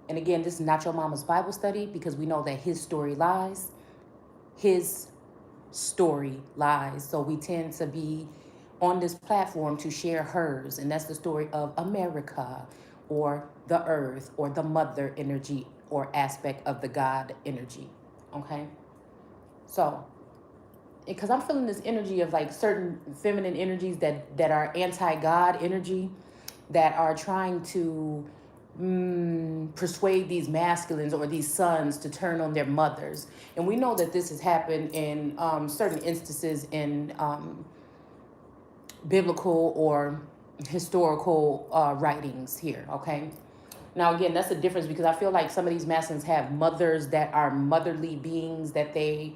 And again, this is not your mama's Bible study, because we know that his story lies. His story lies. So we tend to be on this platform to share hers. And that's the story of America, or the earth, or the mother energy, or aspect of the God energy. Okay? So, because I'm feeling this energy of like certain feminine energies that are anti-God energy, that are trying to persuade these masculines or these sons to turn on their mothers. And we know that this has happened in certain instances in biblical or historical writings here, okay? Now, again, that's the difference, because I feel like some of these masculines have mothers that are motherly beings that they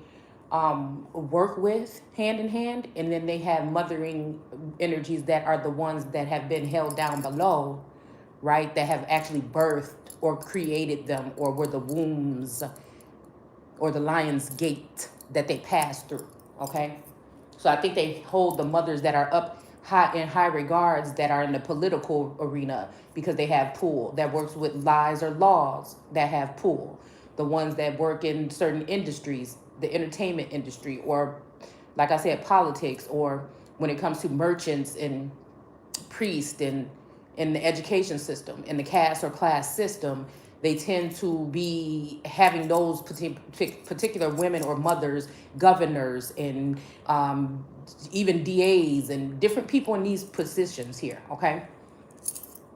work with hand in hand, and then they have mothering energies that are the ones that have been held down below, right? That have actually birthed or created them, or were the wombs or the lion's gate that they passed through, okay? So I think they hold the mothers that are up high in high regards, that are in the political arena, because they have pull, that works with lies or laws, that have pull. The ones that work in certain industries, the entertainment industry, or like I said, politics, or when it comes to merchants and priests and in the education system, in the caste or class system, they tend to be having those particular women or mothers, governors, and even DAs and different people in these positions here, okay?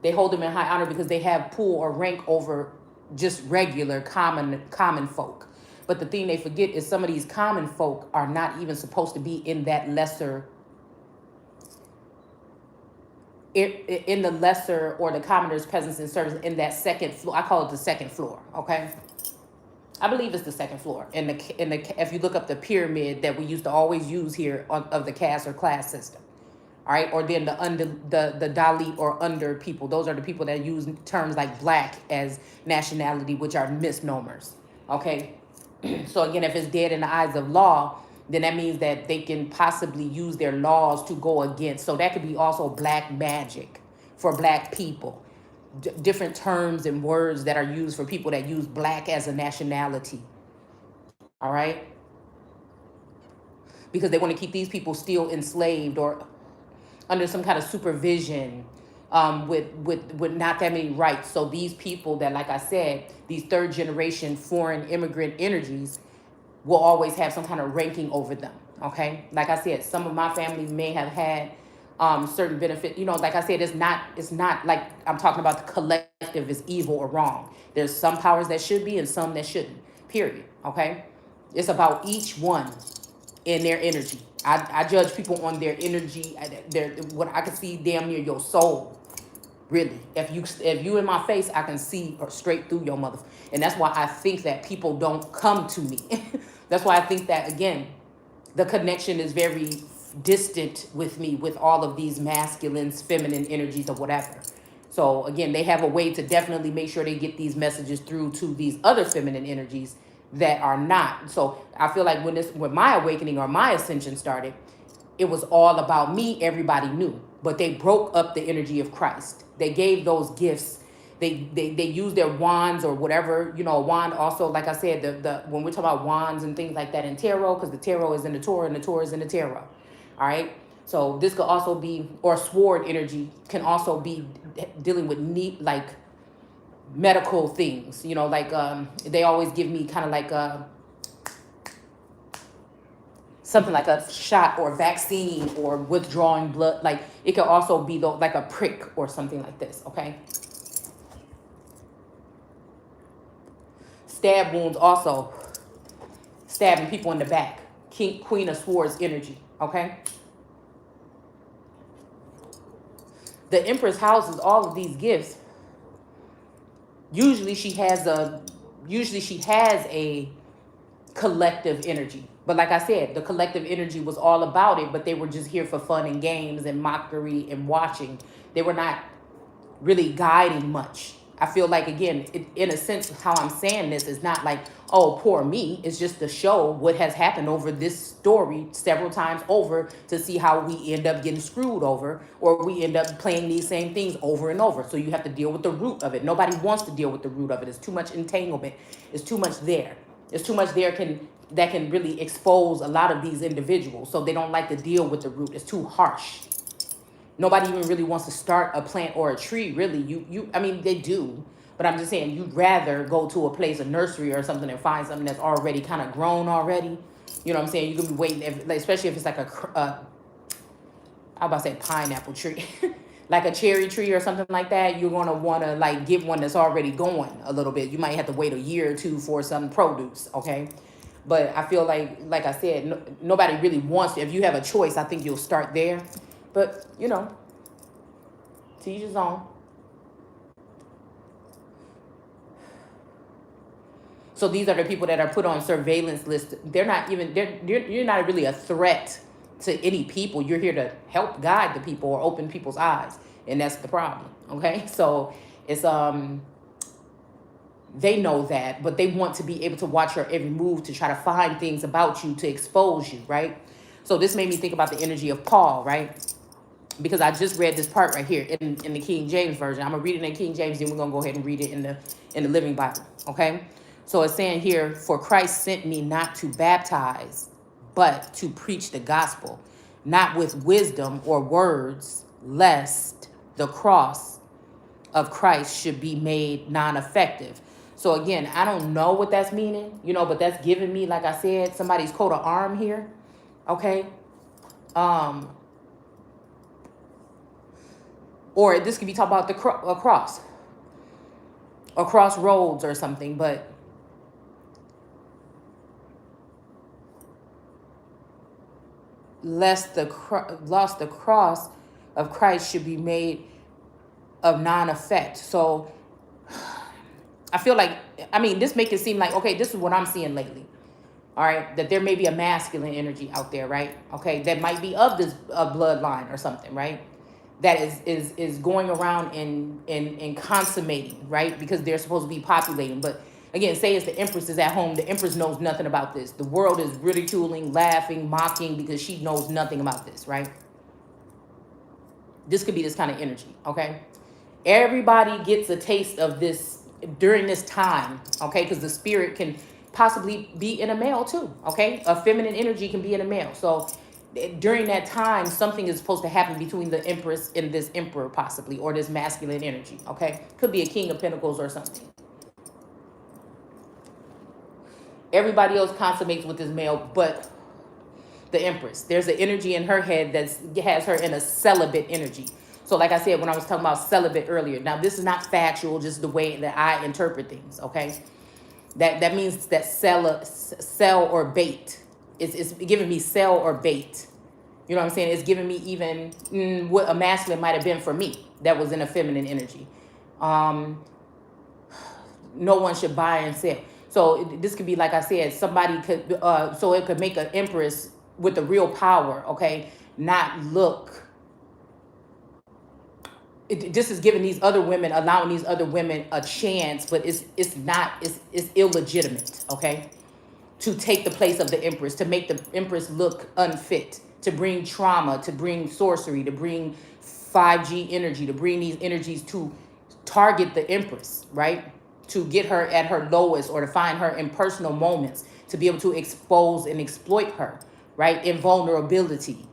They hold them in high honor because they have pull or rank over just regular common folk. But the thing they forget is some of these common folk are not even supposed to be in that lesser, in the lesser or the commoner's presence and service in that second floor. I call it the second floor, okay? I believe it's the second floor. In the if you look up the pyramid that we used to always use here of the caste or class system, all right? Or then the Dalit or under people. Those are the people that use terms like black as nationality, which are misnomers, okay? So again, if it's dead in the eyes of law, then that means that they can possibly use their laws to go against. So that could be also black magic for black people. Different terms and words that are used for people that use black as a nationality. All right? Because they want to keep these people still enslaved or under some kind of supervision, with not that many rights. So these people that, like I said, these third generation foreign immigrant energies will always have some kind of ranking over them, okay? Like I said, some of my family may have had certain benefit. You know, like I said, it's not like I'm talking about the collective is evil or wrong. There's some powers that should be and some that shouldn't, period, okay? It's about each one in their energy. I judge people on their energy, what I can see damn near your soul. Really, if you in my face, I can see straight through your mother. And that's why I think that people don't come to me. That's why I think that, again, the connection is very distant with me, with all of these masculines, feminine energies or whatever. So again, they have a way to definitely make sure they get these messages through to these other feminine energies that are not. So I feel like when my awakening or my ascension started, it was all about me. Everybody knew, but they broke up the energy of Christ. They gave those gifts. They use their wands or whatever, you know. A wand also, like I said, the when we're talking about wands and things like that in tarot, because the tarot is in the Torah and the Torah is in the tarot. All right. So this could also be, or sword energy can also be dealing with neat, like medical things, you know, like they always give me kind of like something like a shot or vaccine or withdrawing blood. Like it could also be like a prick or something like this, okay? Stab wounds also, stabbing people in the back. Queen of Swords energy, okay? The Empress houses all of these gifts. Usually she has a collective energy. But like I said, the collective energy was all about it, but they were just here for fun and games and mockery and watching. They were not really guiding much, I feel like, again, in a sense, how I'm saying this is not like, oh, poor me. It's just to show what has happened over this story several times over, to see how we end up getting screwed over, or we end up playing these same things over and over. So you have to deal with the root of it. Nobody wants to deal with the root of it. It's too much entanglement. It's too much there. It's too much there that can really expose a lot of these individuals. So they don't like to deal with the root. It's too harsh. Nobody even really wants to start a plant or a tree, really. I mean, they do. But I'm just saying, you'd rather go to a place, a nursery or something, and find something that's already kind of grown already. You know what I'm saying? You could be waiting, especially if it's like I'm about to say pineapple tree. Like a cherry tree or something like that. You're going to want to like get one that's already going a little bit. You might have to wait a year or two for some produce, okay? But I feel like I said, nobody really wants to. If you have a choice, I think you'll start there. But, you know, to each his own. So these are the people that are put on surveillance lists. You're not really a threat to any people. You're here to help guide the people or open people's eyes. And that's the problem, okay? So it's, they know that, but they want to be able to watch your every move to try to find things about you to expose you, right? So this made me think about the energy of Paul, right? Because I just read this part right here in the King James Version. I'm going to read it in King James, then we're going to go ahead and read it in the Living Bible, okay? So it's saying here, for Christ sent me not to baptize, but to preach the gospel, not with wisdom or words, lest the cross of Christ should be made non-effective. So again, I don't know what that's meaning, you know, but that's giving me, like I said, somebody's coat of arm here, okay? Or this could be talking about a cross, or crossroads or something, but lest the cross of Christ should be made of non-effect. So I feel like, I mean, this make it seem like, okay, this is what I'm seeing lately. All right, that there may be a masculine energy out there, right? Okay, that might be of this bloodline or something, right? That is going around and consummating, right? Because they're supposed to be populating. But again, say it's the Empress is at home. The Empress knows nothing about this. The world is ridiculing, laughing, mocking because she knows nothing about this, right? This could be this kind of energy, okay? Everybody gets a taste of this during this time, okay? Because the spirit can possibly be in a male too, okay? A feminine energy can be in a male. So during that time, something is supposed to happen between the Empress and this Emperor possibly, or this masculine energy, okay? Could be a King of Pentacles or something. Everybody else consummates with this male, but the Empress. There's an energy in her head that has her in a celibate energy. So like I said, when I was talking about celibate earlier, now this is not factual, just the way that I interpret things, okay? That means that sell or bait. It's giving me sell or bait. You know what I'm saying? It's giving me even what a masculine might have been for me that was in a feminine energy. No one should buy and sell. So this could be, like I said, somebody could, so it could make an Empress with the real power, okay, not look. This is giving these other women, allowing these other women a chance, but it's illegitimate, okay, to take the place of the Empress, to make the Empress look unfit, to bring trauma, to bring sorcery, to bring 5G energy, to bring these energies to target the Empress, right? To get her at her lowest, or to find her in personal moments, to be able to expose and exploit her, right? In vulnerability.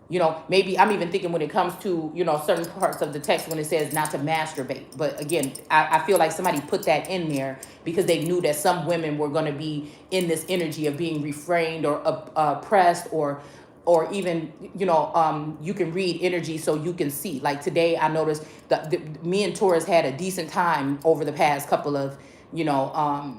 You know, maybe I'm even thinking when it comes to, you know, certain parts of the text when it says not to masturbate. But again, I feel like somebody put that in there because they knew that some women were going to be in this energy of being refrained or oppressed, or even, you know, you can read energy so you can see. Like today, I noticed that me and Taurus had a decent time over the past couple of, you know,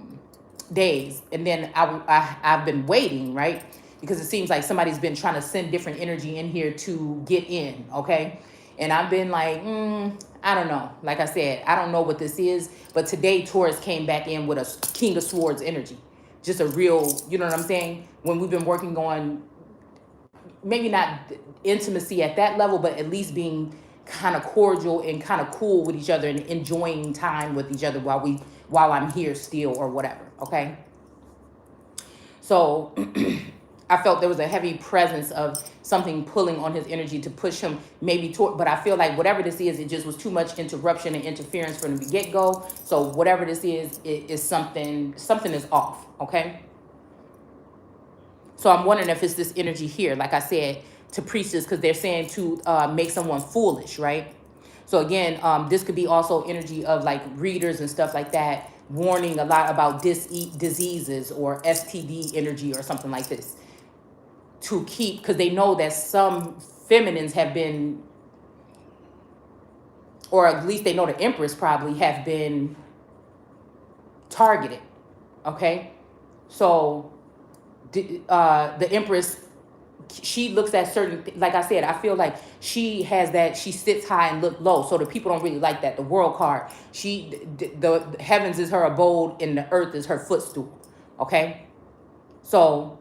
days. And then I've been waiting, right? Because it seems like somebody's been trying to send different energy in here to get in, okay? And I've been like, I don't know. Like I said, I don't know what this is. But today, Taurus came back in with a King of Swords energy. Just a real, you know what I'm saying? When we've been working on maybe not intimacy at that level, but at least being kind of cordial and kind of cool with each other and enjoying time with each other while I'm here still or whatever. Okay. So I felt there was a heavy presence of something pulling on his energy to push him maybe toward, but I feel like whatever this is, it just was too much interruption and interference from the get-go. So whatever this is, it is something is off. Okay. So I'm wondering if it's this energy here, like I said, to priestess, because they're saying to make someone foolish, right? So again, this could be also energy of like readers and stuff like that, warning a lot about diseases or STD energy or something like this, to keep, because they know that some feminines have been, or at least they know the Empress probably have been targeted. Okay. So the Empress, she looks at certain, like I said, I feel like she has that, she sits high and look low. So the people don't really like that. The world card, the heavens is her abode and the earth is her footstool. Okay. So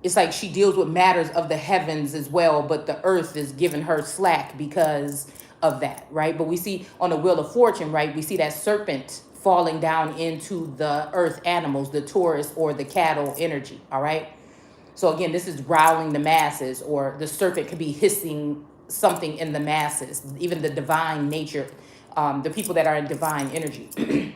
it's like she deals with matters of the heavens as well, but the earth is giving her slack because of that, right? But we see on the Wheel of Fortune, right, we see that serpent falling down into the earth animals, the Taurus or the cattle energy, all right? So again, this is growling the masses, or the serpent could be hissing something in the masses, even the divine nature, the people that are in divine energy.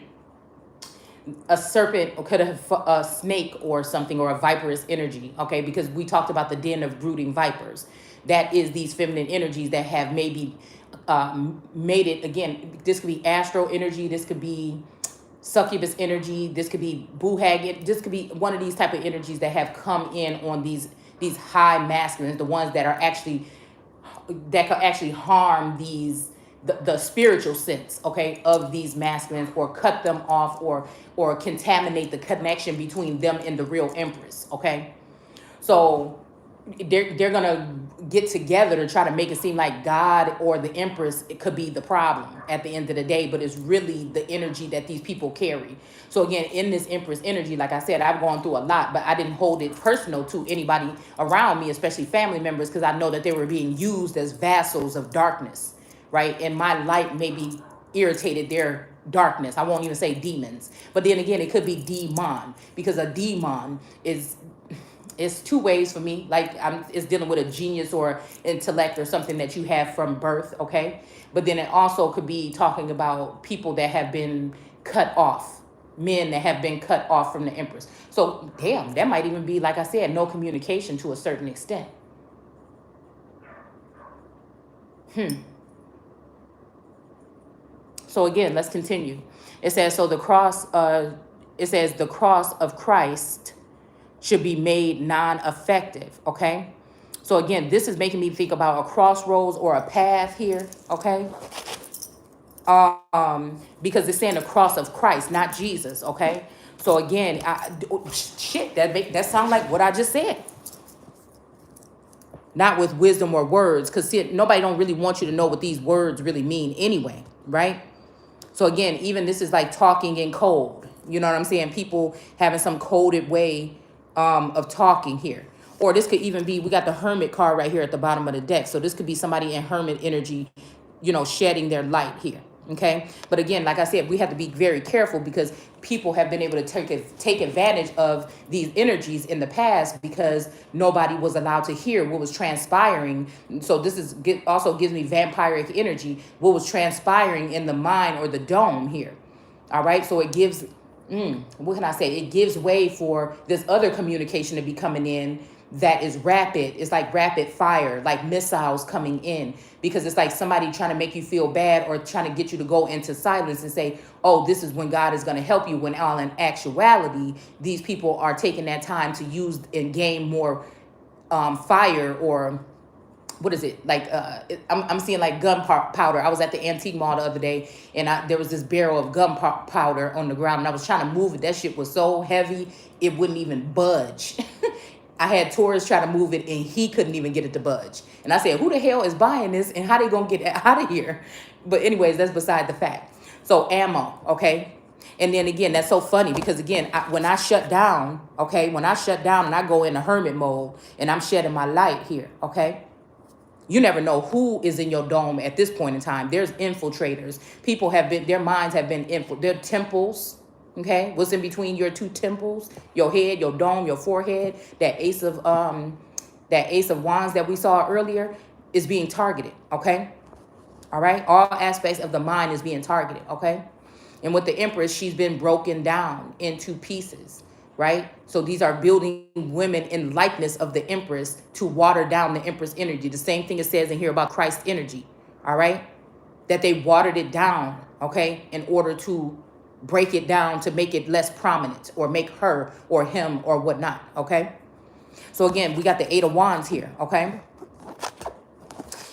A serpent could have a snake or something, or a viperous energy, okay? Because we talked about the den of brooding vipers. That is these feminine energies that have maybe made it, again, this could be astral energy, this could be succubus energy, this could be buhag, this could be one of these type of energies that have come in on these high masculines, the ones that are actually, that could actually harm the spiritual sense, okay, of these masculines, or cut them off, or contaminate the connection between them and the real Empress, okay? So they're gonna get together to try to make it seem like God or the Empress, it could be the problem at the end of the day, but it's really the energy that these people carry. So again, in this Empress energy, like I said, I've gone through a lot, but I didn't hold it personal to anybody around me, especially family members, because I know that they were being used as vassals of darkness, right? And my light maybe irritated their darkness. I won't even say demons, but then again, it could be demon, because a demon is, it's two ways for me. Like it's dealing with a genius or intellect or something that you have from birth, okay? But then it also could be talking about people that have been cut off, men that have been cut off from the Empress. So damn, that might even be, like I said, no communication to a certain extent. So again, let's continue. It says, so the cross, it says the cross of Christ should be made non-effective, okay? So again, this is making me think about a crossroads or a path here, okay? Because it's saying the cross of Christ, not Jesus, okay? So again, that sounds like what I just said. Not with wisdom or words, because nobody don't really want you to know what these words really mean anyway, right? So again, even this is like talking in code. You know what I'm saying? People having some coded way of talking here. Or this could even be, we got the Hermit card right here at the bottom of the deck. So this could be somebody in Hermit energy, you know, shedding their light here. Okay. But again, like I said, we have to be very careful, because people have been able to take advantage of these energies in the past, because nobody was allowed to hear what was transpiring. So this is also gives me vampiric energy, what was transpiring in the mind or the dome here. All right. So it gives, what can I say? It gives way for this other communication to be coming in that is rapid. It's like rapid fire, like missiles coming in, because it's like somebody trying to make you feel bad or trying to get you to go into silence and say, oh, this is when God is going to help you, when all in actuality, these people are taking that time to use and gain more fire, or what is it? Like, I'm seeing like gunpowder. I was at the antique mall the other day, and there was this barrel of gunpowder on the ground, and I was trying to move it. That shit was so heavy, it wouldn't even budge. I had tourists try to move it, and he couldn't even get it to budge. And I said, who the hell is buying this, and how they gonna get it out of here? But anyways, that's beside the fact. So ammo, okay? And then again, that's so funny, because again, when I shut down, okay? When I shut down and I go into hermit mode and I'm shedding my light here, okay? You never know who is in your dome at this point in time. There's infiltrators. People have been, their minds have been their temples. Okay, what's in between your two temples, your head, your dome, your forehead, that ace of wands that we saw earlier is being targeted. Okay, all right, all aspects of the mind is being targeted. Okay, and with the Empress, she's been broken down into pieces, right? So these are building women in likeness of the Empress to water down the Empress energy. The same thing it says in here about Christ energy, all right? That they watered it down, okay, in order to break it down to make it less prominent or make her or him or whatnot, okay? So again, we got the Eight of Wands here, okay?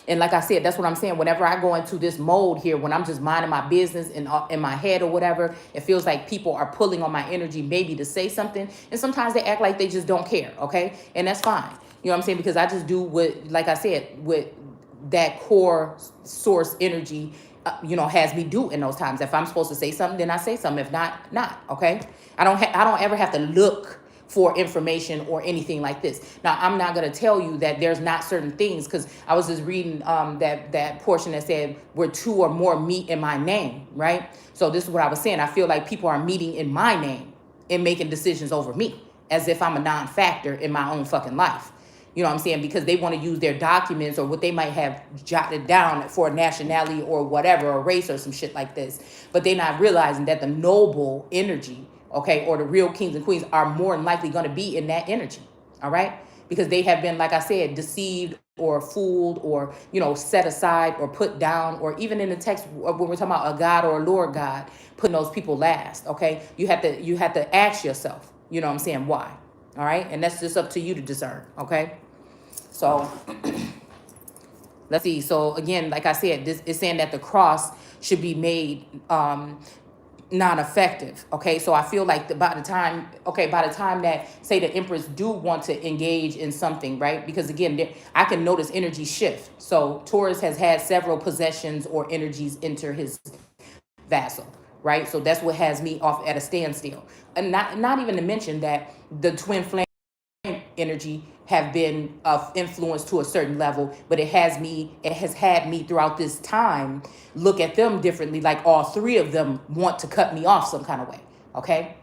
And like I said, that's what I'm saying. Whenever I go into this mode here, when I'm just minding my business in my head or whatever, it feels like people are pulling on my energy maybe to say something. And sometimes they act like they just don't care, okay? And that's fine. You know what I'm saying? Because I just do what, like I said, with that core source energy, has me do in those times. If I'm supposed to say something, then I say something. If not, not, okay? I don't ever have to look for information or anything like this. Now, I'm not going to tell you that there's not certain things, because I was just reading that portion that said, where two or more meet in my name, right? So this is what I was saying. I feel like people are meeting in my name and making decisions over me as if I'm a non-factor in my own fucking life. You know what I'm saying? Because they want to use their documents or what they might have jotted down for a nationality or whatever, or race or some shit like this. But they're not realizing that the noble energy, okay, or the real kings and queens are more than likely going to be in that energy, all right? Because they have been, like I said, deceived or fooled or, set aside or put down, or even in the text when we're talking about a God or a Lord God, putting those people last, okay? You have to ask yourself, you know what I'm saying, why, all right? And that's just up to you to discern, okay? So let's see. So again, like I said, this is saying that the cross should be made non-effective. Okay, so I feel like by the time that, say, the Empress do want to engage in something, right? Because again, I can notice energy shift. So Taurus has had several possessions or energies enter his vassal, right? So that's what has me off at a standstill. And not even to mention that the twin flame energy have been of influence to a certain level, but it has had me throughout this time look at them differently, like all three of them want to cut me off some kind of way, okay?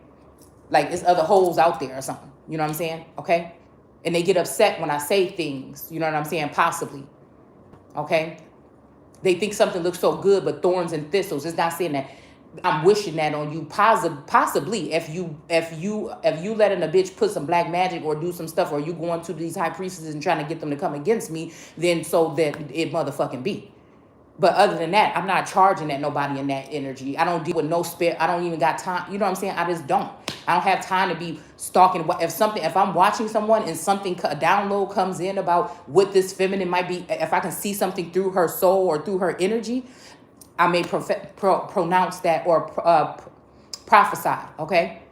Like it's other holes out there or something, you know what I'm saying, okay? And they get upset when I say things, you know what I'm saying, possibly, okay? They think something looks so good, but thorns and thistles. It's not saying that I'm wishing that on you. Possibly, if you letting a bitch put some black magic or do some stuff, or you going to these high priestesses and trying to get them to come against me, then so that it motherfucking be. But other than that, I'm not charging at nobody in that energy. I don't deal with no spare. I don't even got time. You know what I'm saying? I just don't. I don't have time to be stalking. If I'm watching someone and a download comes in about what this feminine might be, if I can see something through her soul or through her energy, I may pronounce that or prophesy, okay?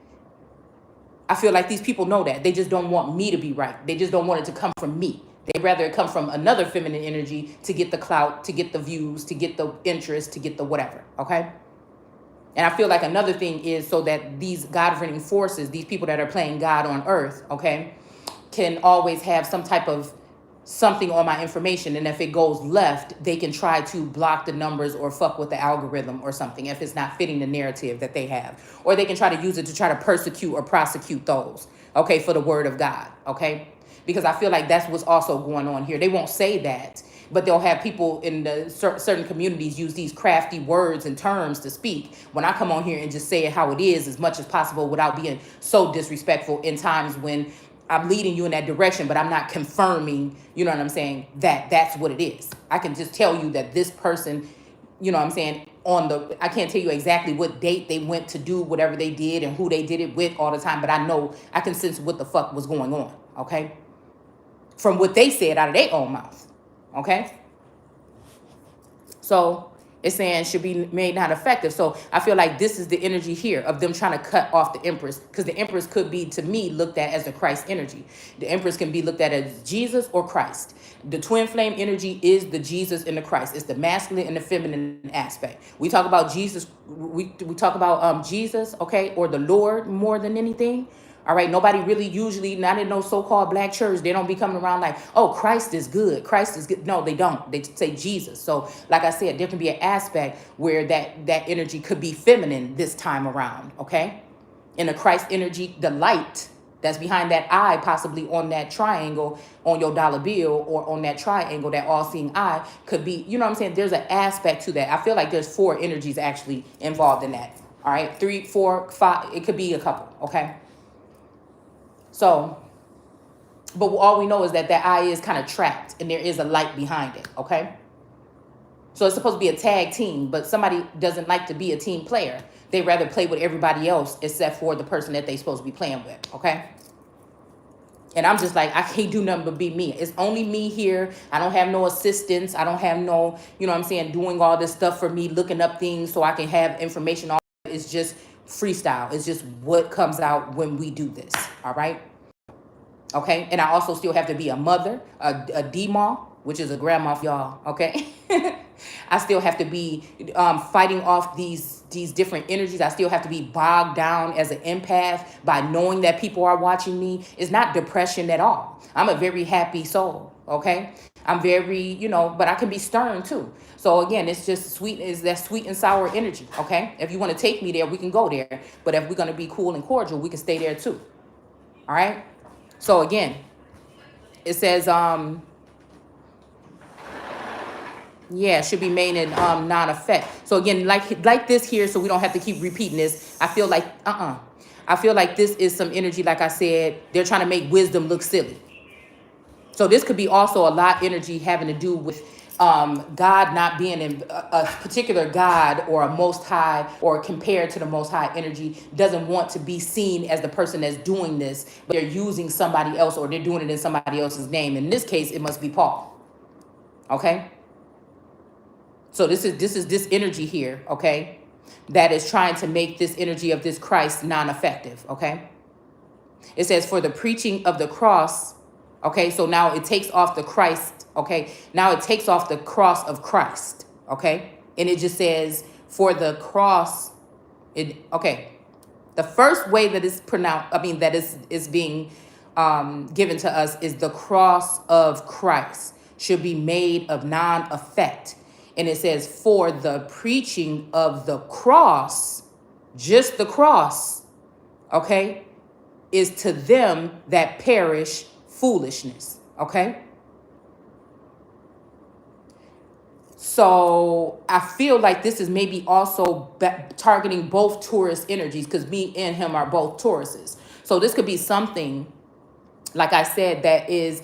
I feel like these people know that. They just don't want me to be right. They just don't want it to come from me. They'd rather it come from another feminine energy to get the clout, to get the views, to get the interest, to get the whatever, okay? And I feel like another thing is so that these God-bringing forces, these people that are playing God on earth, okay, can always have some type of something on my information, and if it goes left, they can try to block the numbers or fuck with the algorithm or something if it's not fitting the narrative that they have, or they can try to use it to try to persecute or prosecute those, okay, for the word of God, okay? Because I feel like that's what's also going on here. They won't say that, but they'll have people in the certain communities use these crafty words and terms to speak. When I come on here and just say it how it is as much as possible without being so disrespectful in times when I'm leading you in that direction, but I'm not confirming, you know what I'm saying, that that's what it is. I can just tell you that this person, you know what I'm saying, I can't tell you exactly what date they went to do whatever they did and who they did it with all the time, but I can sense what the fuck was going on, okay? From what they said out of their own mouth, okay? So it's saying should be made not effective. So I feel like this is the energy here of them trying to cut off the Empress, because the Empress could be, to me, looked at as the Christ energy. The Empress can be looked at as Jesus or Christ. The twin flame energy is the Jesus and the Christ. It's the masculine and the feminine aspect. We talk about Jesus. We talk about Jesus, okay, or the Lord more than anything, All right, nobody really usually, not in no so-called black church, they don't be coming around like, oh, Christ is good. Christ is good. No, they don't. They say Jesus. So like I said, there can be an aspect where that energy could be feminine this time around, okay? In the Christ energy, the light that's behind that eye, possibly on that triangle on your dollar bill or on that triangle, that all-seeing eye could be, you know what I'm saying? There's an aspect to that. I feel like there's 4 energies actually involved in that. All right, 3, 4, 5, it could be a couple, okay? So, but all we know is that eye is kind of trapped and there is a light behind it, okay? So it's supposed to be a tag team, but somebody doesn't like to be a team player. They rather play with everybody else except for the person that they supposed to be playing with, okay? And I'm just like, I can't do nothing but be me. It's only me here. I don't have no assistants. I don't have no, you know what I'm saying, doing all this stuff for me, looking up things so I can have information. All it's just freestyle. It's just what comes out when we do this, all right? Okay, and I also still have to be a mother, a DMAW, which is a grandma for y'all, okay? I still have to be fighting off these different energies. I still have to be bogged down as an empath by knowing that people are watching me. It's not depression at all. I'm a very happy soul, okay? I'm very, you know, but I can be stern too. So again, it's just sweet, is that sweet and sour energy, okay? If you want to take me there, we can go there. But if we're going to be cool and cordial, we can stay there too, all right? So again, it says, yeah, should be made in non-effect. So again, like this here, so we don't have to keep repeating this. I feel like, I feel like this is some energy, like I said, they're trying to make wisdom look silly. So this could be also a lot energy having to do with God not being in a particular God or a most high or compared to the most high energy doesn't want to be seen as the person that's doing this, but they're using somebody else or they're doing it in somebody else's name. In this case, it must be Paul. Okay. So this is this energy here. Okay. That is trying to make this energy of this Christ non-effective. Okay. It says for the preaching of the cross. Okay. So now it takes off the Christ. Okay, now it takes off the cross of Christ, okay? And it just says, for the cross, okay. The first way that it's pronounced, that is being given to us is the cross of Christ should be made of non-effect. And it says, for the preaching of the cross, just the cross, okay, is to them that perish foolishness, okay? So I feel like this is maybe also targeting both Taurus energies because me and him are both Tauruses. So this could be something, like I said, that is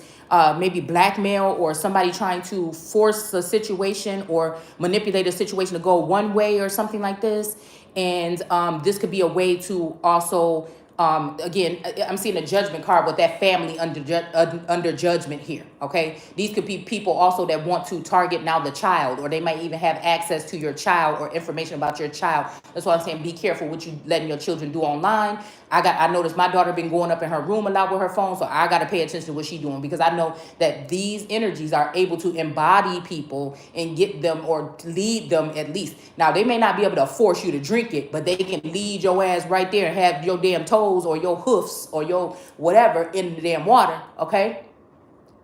maybe blackmail or somebody trying to force a situation or manipulate a situation to go one way or something like this. And this could be a way to also, again, I'm seeing a judgment card with that family under judgment here, okay? These could be people also that want to target now the child, or they might even have access to your child or information about your child. That's why I'm saying be careful what you letting your children do online. I noticed my daughter been going up in her room a lot with her phone, so I got to pay attention to what she's doing because I know that these energies are able to embody people and get them or lead them at least. Now, they may not be able to force you to drink it, but they can lead your ass right there and have your damn toes or your hoofs or your whatever in the damn water, okay?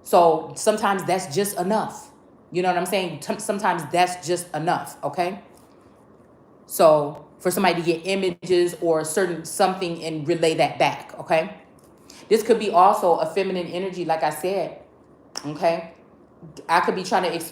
So sometimes that's just enough. You know what I'm saying? Sometimes that's just enough, okay? So for somebody to get images or certain something and relay that back, okay? This could be also a feminine energy, like I said, okay? I could be trying to,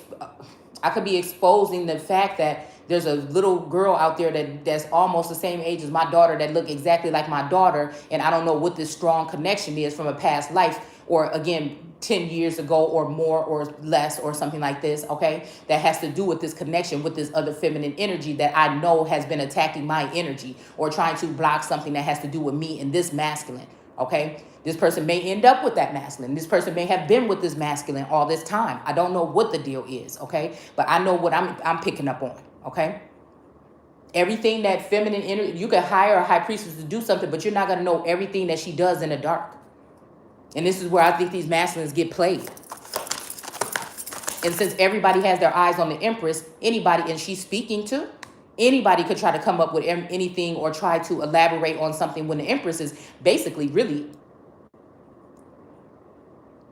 I could be exposing the fact that there's a little girl out there that's almost the same age as my daughter that look exactly like my daughter, and I don't know what this strong connection is from a past life, or again, 10 years ago or more or less or something like this, okay? That has to do with this connection with this other feminine energy that I know has been attacking my energy or trying to block something that has to do with me and this masculine, okay? This person may end up with that masculine. This person may have been with this masculine all this time. I don't know what the deal is, okay? But I know what I'm picking up on, okay? Everything that feminine energy, you can hire a high priestess to do something, but you're not going to know everything that she does in the dark. And this is where I think these masculines get played. And since everybody has their eyes on the Empress, anybody, and she's speaking to, Anybody could try to come up with anything or try to elaborate on something when the Empress is basically really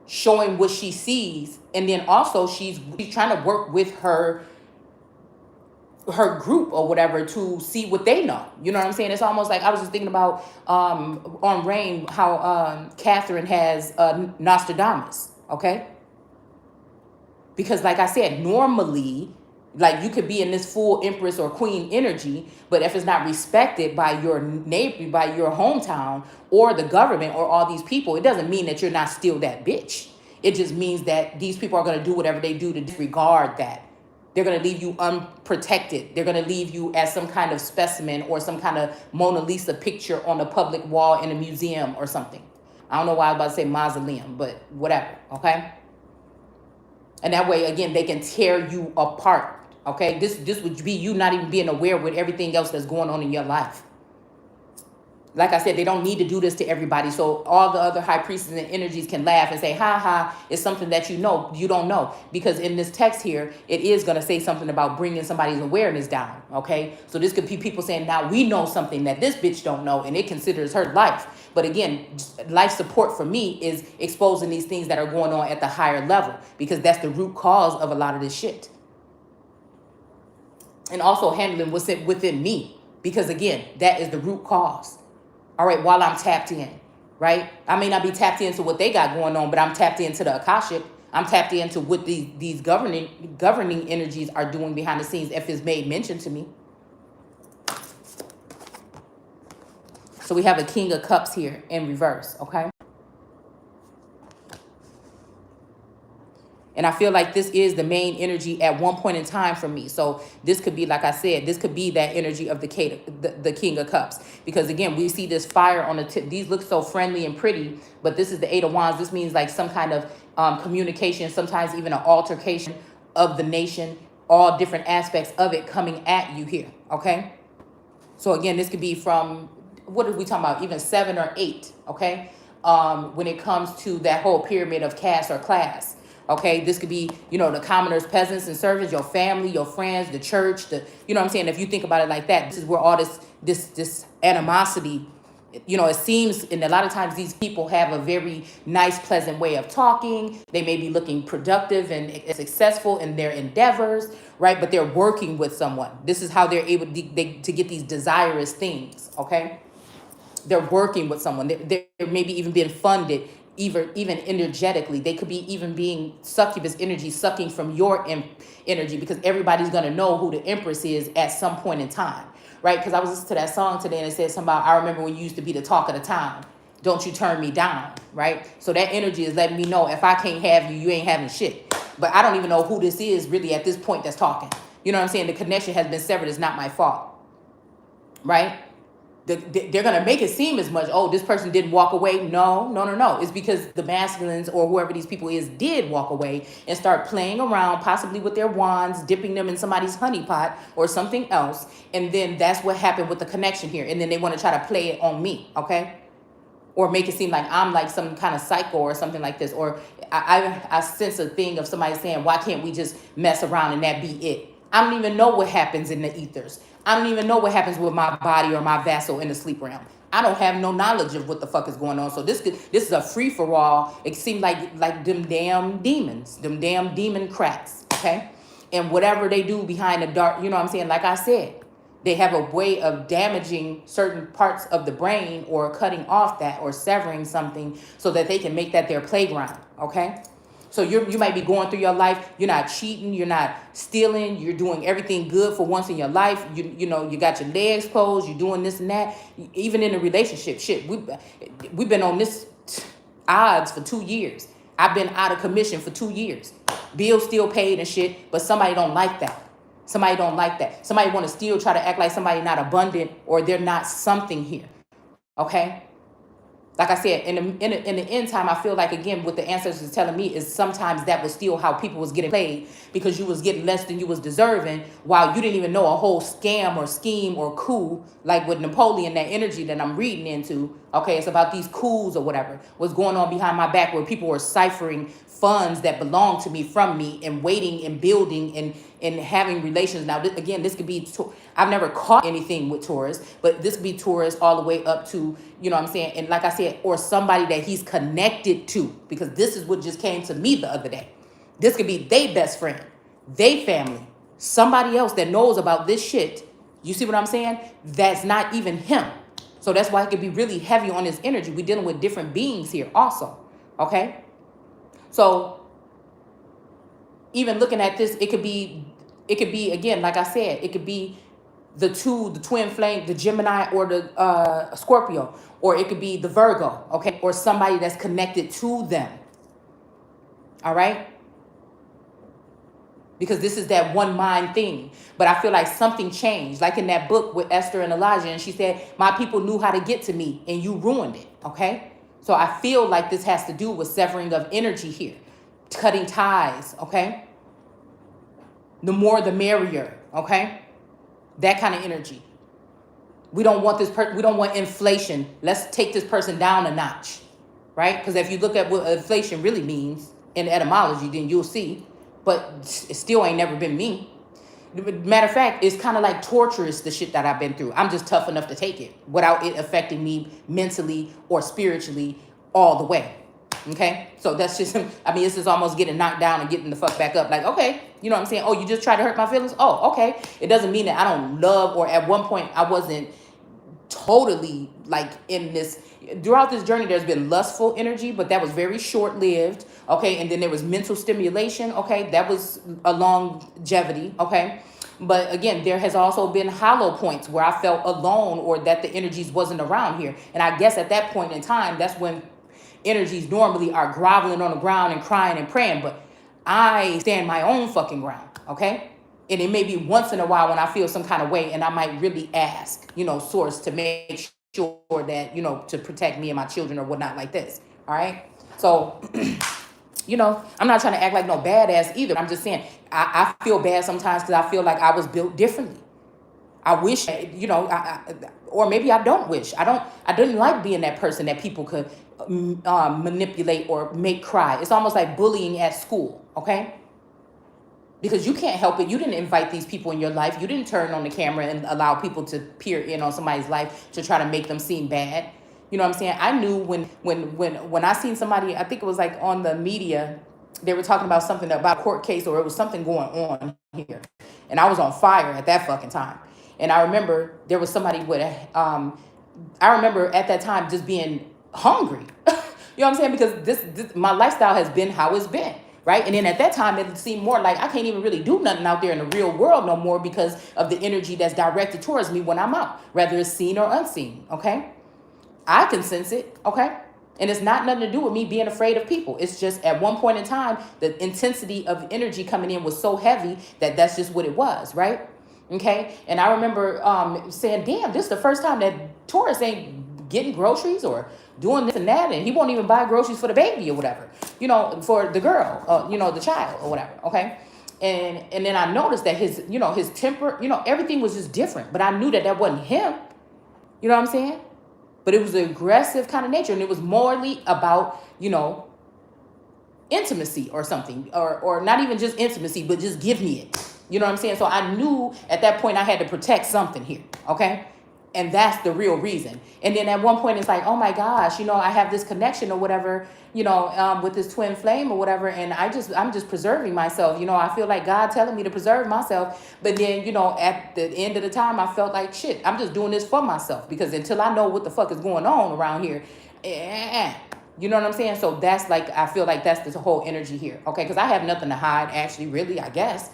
showing what she sees. And then also she's trying to work with her group or whatever to see what they know. You know what I'm saying? It's almost like I was just thinking about on Rain, how Catherine has Nostradamus, okay? Because like I said, normally, like you could be in this full Empress or Queen energy, but if it's not respected by your neighbor, by your hometown or the government or all these people, it doesn't mean that you're not still that bitch. It just means that these people are going to do whatever they do to disregard that. They're going to leave you unprotected. They're going to leave you as some kind of specimen or some kind of Mona Lisa picture on a public wall in a museum or something. I don't know why I was about to say mausoleum, but whatever, okay? And that way, again, they can tear you apart, okay? This would be you not even being aware with everything else that's going on in your life. Like I said, they don't need to do this to everybody. So all the other high priestesses and energies can laugh and say, ha ha, it's something that you know, you don't know. Because in this text here, it is going to say something about bringing somebody's awareness down, okay? So this could be people saying, now we know something that this bitch don't know, and it considers her life. But again, life support for me is exposing these things that are going on at the higher level, because that's the root cause of a lot of this shit. And also handling what's within me, because again, that is the root cause. All right, while I'm tapped in, right? I may not be tapped into what they got going on, but I'm tapped into the Akashic. I'm tapped into what these governing energies are doing behind the scenes, if it's made mention to me. So we have a King of Cups here in reverse, okay? And I feel like this is the main energy at one point in time for me. So this could be, like I said, this could be that energy of the King of Cups. Because again, we see this fire on the tip. These look so friendly and pretty, but this is the Eight of Wands. This means like some kind of communication, sometimes even an altercation of the nation, all different aspects of it coming at you here, okay? So again, this could be from, what are we talking about? Even 7 or 8, okay? When it comes to that whole pyramid of caste or class. Okay, this could be, you know, the commoners, peasants, and servants, your family, your friends, the church, you know what I'm saying? If you think about it like that, this is where all this animosity, you know, it seems, and a lot of times these people have a very nice, pleasant way of talking. They may be looking productive and successful in their endeavors, right? But they're working with someone. This is how they're able to get these desirous things, okay? They're working with someone. They're maybe even being funded even energetically. They could be even being succubus energy, sucking from your energy, because everybody's going to know who the Empress is at some point in time, right? Because I was listening to that song today and it said something about, I remember when you used to be the talk of the town. Don't you turn me down, right? So that energy is letting me know, if I can't have you, you ain't having shit. But I don't even know who this is really at this point that's talking. You know what I'm saying? The connection has been severed. It's not my fault, right? They're going to make it seem as much, oh, this person didn't walk away. No. It's because the masculines or whoever these people is did walk away and start playing around, possibly with their wands, dipping them in somebody's honey pot or something else. And then that's what happened with the connection here. And then they want to try to play it on me, okay? Or make it seem like I'm like some kind of psycho or something like this. Or I sense a thing of somebody saying, why can't we just mess around and that be it? I don't even know what happens in the ethers. I don't even know what happens with my body or my vessel in the sleep realm. I don't have no knowledge of what the fuck is going on. So this is a free-for-all. It seems like them damn demons, them damn demon cracks, okay? And whatever they do behind the dark, you know what I'm saying? Like I said, they have a way of damaging certain parts of the brain or cutting off that or severing something so that they can make that their playground, okay? So you might be going through your life. You're not cheating. You're not stealing. You're doing everything good for once in your life. You know, you got your legs closed. You're doing this and that. Even in a relationship, shit, we've been on this odds for 2 years. I've been out of commission for 2 years. Bills still paid and shit, but somebody don't like that. Somebody don't like that. Somebody want to still try to act like somebody not abundant or they're not something here, okay? Like I said, in the end time, I feel like, again, what the ancestors is telling me is sometimes that was still how people was getting played, because you was getting less than you was deserving, while you didn't even know a whole scam or scheme or coup, like with Napoleon, that energy that I'm reading into. Okay, it's about these coups or whatever was going on behind my back, where people were ciphering funds that belong to me from me, and waiting and building and having relations. Now, this could be, I've never caught anything with Taurus, but this could be Taurus all the way up to, you know what I'm saying? And like I said, or somebody that he's connected to, because this is what just came to me the other day. This could be they best friend, they family, somebody else that knows about this shit. You see what I'm saying? That's not even him. So that's why it could be really heavy on his energy. We're dealing with different beings here also, okay? So even looking at this, it could be, again, like I said, it could be the twin flame, the Gemini or the Scorpio, or it could be the Virgo, okay? Or somebody that's connected to them, all right? Because this is that one mind thing. But I feel like something changed, like in that book with Esther and Elijah, and she said, my people knew how to get to me and you ruined it, okay? So I feel like this has to do with severing of energy here, cutting ties, okay? The more the merrier, okay? That kind of energy. We don't want we don't want inflation. Let's take this person down a notch, right? Because if you look at what inflation really means in etymology, then you'll see. But it still ain't never been me. Matter of fact, it's kind of like torturous, the shit that I've been through. I'm just tough enough to take it without it affecting me mentally or spiritually all the way. Okay? So that's just, I mean, this is almost getting knocked down and getting the fuck back up. Like, okay, you know what I'm saying? Oh, you just tried to hurt my feelings? Oh, okay. It doesn't mean that I don't love, or at one point I wasn't totally like in this. Throughout this journey, there's been lustful energy, but that was very short-lived, okay? And then there was mental stimulation, okay? That was a longevity, okay? But again, there has also been hollow points where I felt alone, or that the energies wasn't around here. And I guess at that point in time, that's when energies normally are groveling on the ground and crying and praying. But I stand my own fucking ground, okay? And it may be once in a while when I feel some kind of way, and I might really ask, you know, source to make sure that, you know, to protect me and my children or whatnot like this. All right. So, you know, I'm not trying to act like no badass either. I'm just saying I feel bad sometimes because I feel like I was built differently. I wish, you know, or maybe I don't wish. I didn't like being that person that people could manipulate or make cry. It's almost like bullying at school. Okay. Because you can't help it. You didn't invite these people in your life. You didn't turn on the camera and allow people to peer in on somebody's life to try to make them seem bad. You know what I'm saying? I knew when I seen somebody, I think it was like on the media, they were talking about something about a court case, or it was something going on here. And I was on fire at that fucking time. And I remember there was somebody with I remember at that time just being hungry. You know what I'm saying? Because this my lifestyle has been how it's been. Right. And then at that time, it seemed more like I can't even really do nothing out there in the real world no more because of the energy that's directed towards me when I'm out, whether it's seen or unseen. OK, I can sense it. OK, and it's not nothing to do with me being afraid of people. It's just at one point in time, the intensity of energy coming in was so heavy that that's just what it was. Right. OK, and I remember saying, damn, this is the first time that Taurus ain't getting groceries or doing this and that, and he won't even buy groceries for the baby or whatever, you know, for the girl, you know, the child or whatever, okay? And then I noticed that his, you know, his temper, you know, everything was just different, but I knew that wasn't him, you know what I'm saying? But it was an aggressive kind of nature, and it was morally about, you know, intimacy or something, or not even just intimacy, but just give me it, you know what I'm saying? So I knew at that point I had to protect something here, okay? And that's the real reason. And then at one point it's like, oh my gosh, you know, I have this connection or whatever, you know, with this twin flame or whatever. And I'm just preserving myself. You know, I feel like God telling me to preserve myself. But then, you know, at the end of the time, I felt like shit, I'm just doing this for myself, because until I know what the fuck is going on around here, you know what I'm saying? So that's like, I feel like that's the whole energy here. Okay. Because I have nothing to hide, actually, really, I guess.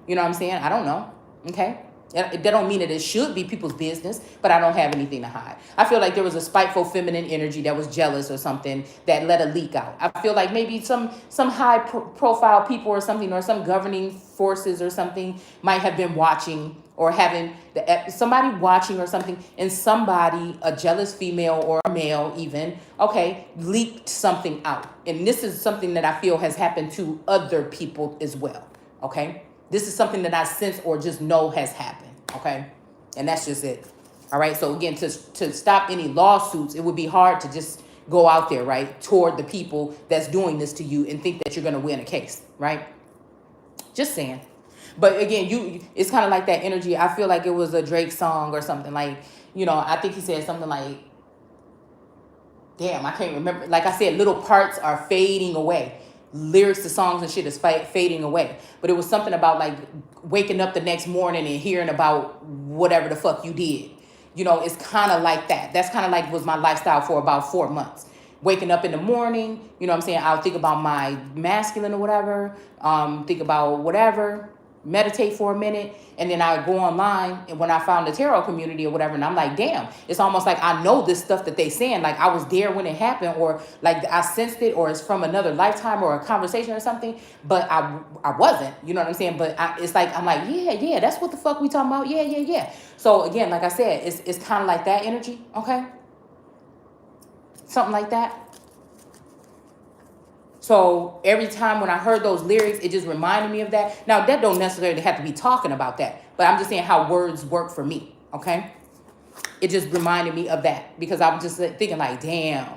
You know what I'm saying? I don't know. Okay. And that don't mean that it should be people's business, but I don't have anything to hide. I feel like there was a spiteful feminine energy that was jealous or something that let a leak out. I feel like maybe some high profile people or something, or some governing forces or something might have been watching, or having somebody watching or something, and somebody, a jealous female or a male even, okay, leaked something out. And this is something that I feel has happened to other people as well, okay? This is something that I sense or just know has happened, okay? And that's just it, all right? So again, to stop any lawsuits, it would be hard to just go out there, right, toward the people that's doing this to you and think that you're gonna win a case, right? Just saying. But again, it's kind of like that energy. I feel like it was a Drake song or something, like, you know, I think he said something like, damn, I can't remember. Like I said, little parts are fading away. Lyrics to songs and shit is fading away. But it was something about like waking up the next morning and hearing about whatever the fuck you did. You know, it's kind of like that. That's kind of like was my lifestyle for about 4 months. Waking up in the morning, you know what I'm saying? I'll think about my masculine or whatever, think about whatever, meditate for a minute, and then I go online, and when I found the tarot community or whatever, and I'm like, damn, it's almost like I know this stuff that they saying, like I was there when it happened, or like I sensed it, or it's from another lifetime or a conversation or something, but I wasn't, you know what I'm saying? But it's like, I'm like, yeah, that's what the fuck we talking about, yeah. So again, like I said, it's kind of like that energy, okay? Something like that. So every time when I heard those lyrics, it just reminded me of that. Now, that don't necessarily have to be talking about that, but I'm just saying how words work for me, okay? It just reminded me of that, because I was just thinking like, damn,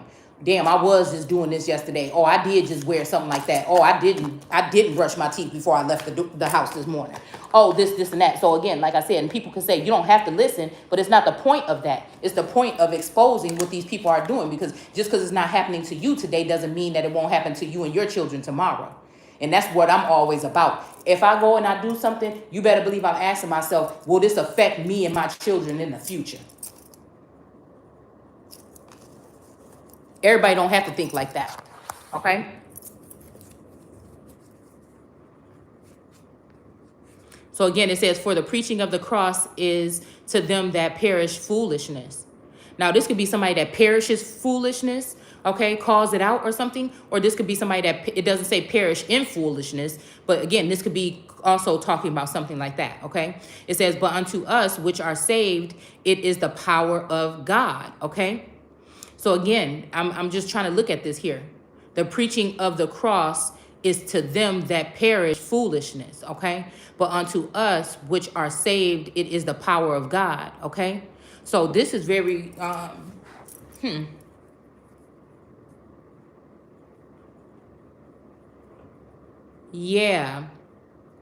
I was just doing this yesterday. Oh, I did just wear something like that. Oh, I didn't brush my teeth before I left the house this morning. Oh, this and that. So again, like I said, and people can say you don't have to listen, but it's not the point of that. It's the point of exposing what these people are doing, because just because it's not happening to you today doesn't mean that it won't happen to you and your children tomorrow. And that's what I'm always about. If I go and I do something, you better believe I'm asking myself, will this affect me and my children in the future? Everybody don't have to think like that, okay? So again, it says, for the preaching of the cross is to them that perish foolishness. Now, this could be somebody that perishes foolishness, okay, calls it out or something, or this could be somebody that, it doesn't say perish in foolishness, but again, this could be also talking about something like that, okay? It says, but unto us which are saved, it is the power of God, okay? So again, I'm just trying to look at this here. The preaching of the cross is to them that perish foolishness, okay? But unto us which are saved, it is the power of God, okay? So this is very, yeah,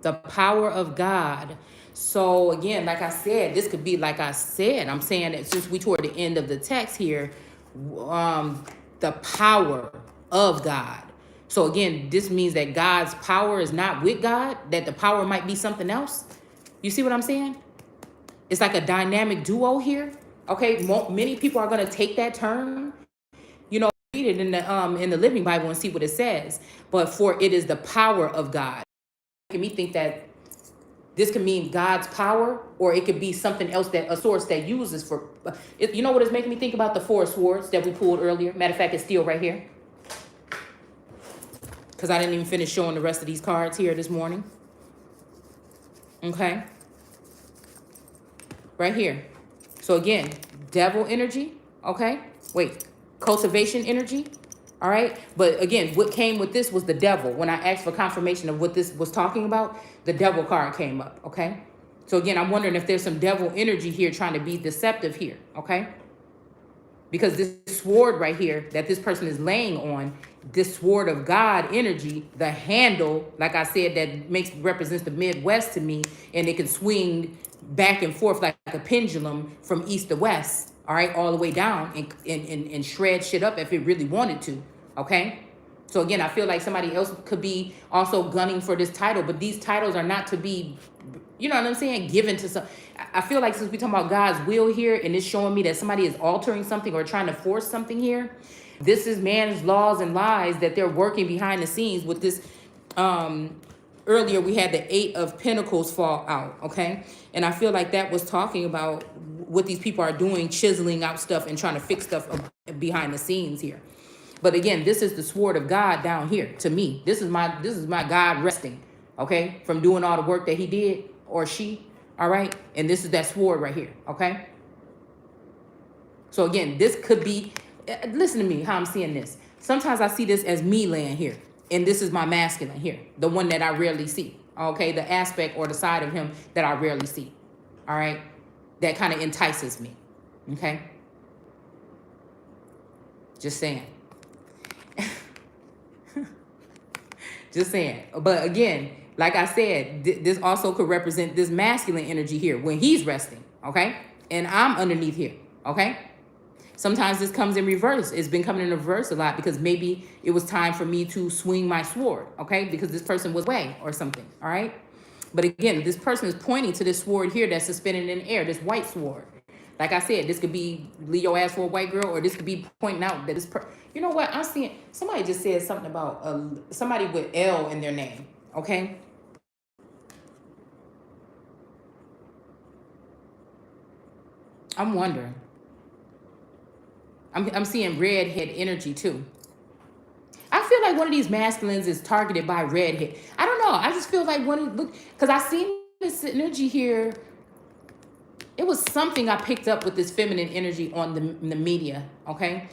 the power of God. So again, like I said, this could be, like I said, I'm saying that since we toward the end of the text here, the power of God. So again, this means that God's power is not with God, that the power might be something else. You see what I'm saying? It's like a dynamic duo here. Okay, many people are going to take that term. You know, read it in the Living Bible and see what it says. But for it is the power of God. Making me think that this could mean God's power, or it could be something else, that a source that uses for it. You know what it's making me think about? The 4 swords that we pulled earlier. Matter of fact, it's still right here, because I didn't even finish showing the rest of these cards here this morning. Okay, right here. So again, devil energy. Okay, wait, cultivation energy. All right, but again, what came with this was the devil. When I asked for confirmation of what this was talking about, the devil card came up, okay? So again, I'm wondering if there's some devil energy here trying to be deceptive here, okay? Because this sword right here that this person is laying on, this sword of God energy, the handle, like I said, that represents the Midwest to me, and it can swing back and forth like a pendulum from east to west, all right, all the way down, and shred shit up if it really wanted to, okay? So again, I feel like somebody else could be also gunning for this title, but these titles are not to be, you know what I'm saying, given to some. I feel like since we talking about God's will here, and it's showing me that somebody is altering something or trying to force something here, this is man's laws and lies that they're working behind the scenes with this earlier we had the 8 of Pentacles fall out, okay? And I feel like that was talking about what these people are doing, chiseling out stuff and trying to fix stuff behind the scenes here. But again, this is the sword of God down here to me. This is my God resting, okay? From doing all the work that he did or she, all right? And this is that sword right here, okay? So again, this could be, listen to me, how I'm seeing this. Sometimes I see this as me laying here. And this is my masculine here, the one that I rarely see, okay? The aspect or the side of him that I rarely see, all right? That kind of entices me, okay? Just saying. Just saying. But again, like I said, this also could represent this masculine energy here when he's resting, okay? And I'm underneath here, okay? Sometimes this comes in reverse. It's been coming in reverse a lot because maybe it was time for me to swing my sword, okay? Because this person was away or something, all right? But again, this person is pointing to this sword here that's suspended in the air, this white sword. Like I said, this could be Leo asked for a white girl, or this could be pointing out that this you know what? I'm seeing, somebody just said something about somebody with L in their name, okay? I'm wondering. I'm seeing redhead energy too. I feel like one of these masculines is targeted by redhead. I don't know. I just feel like look, because I seen this energy here. It was something I picked up with this feminine energy on the media, okay?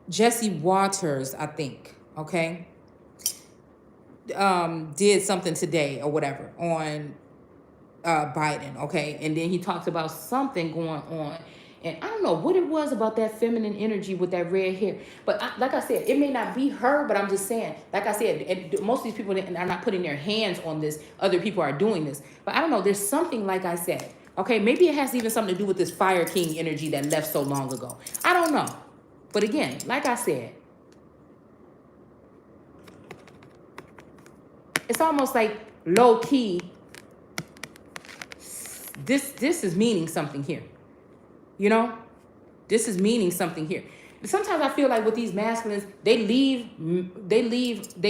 Jesse Waters, I think, okay, did something today or whatever on Biden, okay? And then he talks about something going on. And I don't know what it was about that feminine energy with that red hair. But like I said, it may not be her, but I'm just saying, like I said, most of these people are not putting their hands on this. Other people are doing this. But I don't know. There's something, like I said. Okay, maybe it has even something to do with this Fire King energy that left so long ago. I don't know. But again, like I said, it's almost like low-key. This is meaning something here. You know, this is meaning something here. But sometimes I feel like with these masculines, they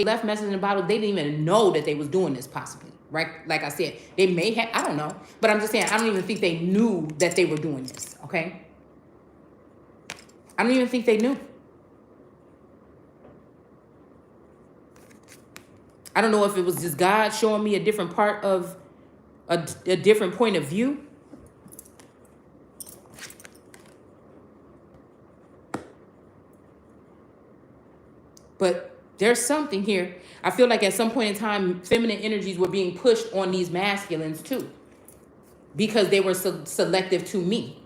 left message in the bottle. They didn't even know that they was doing this possibly, right? Like I said, they may have, I don't know. But I'm just saying, I don't even think they knew that they were doing this, okay? I don't even think they knew. I don't know if it was just God showing me a different part of a different point of view. But there's something here. I feel like at some point in time, feminine energies were being pushed on these masculines too, because they were selective to me.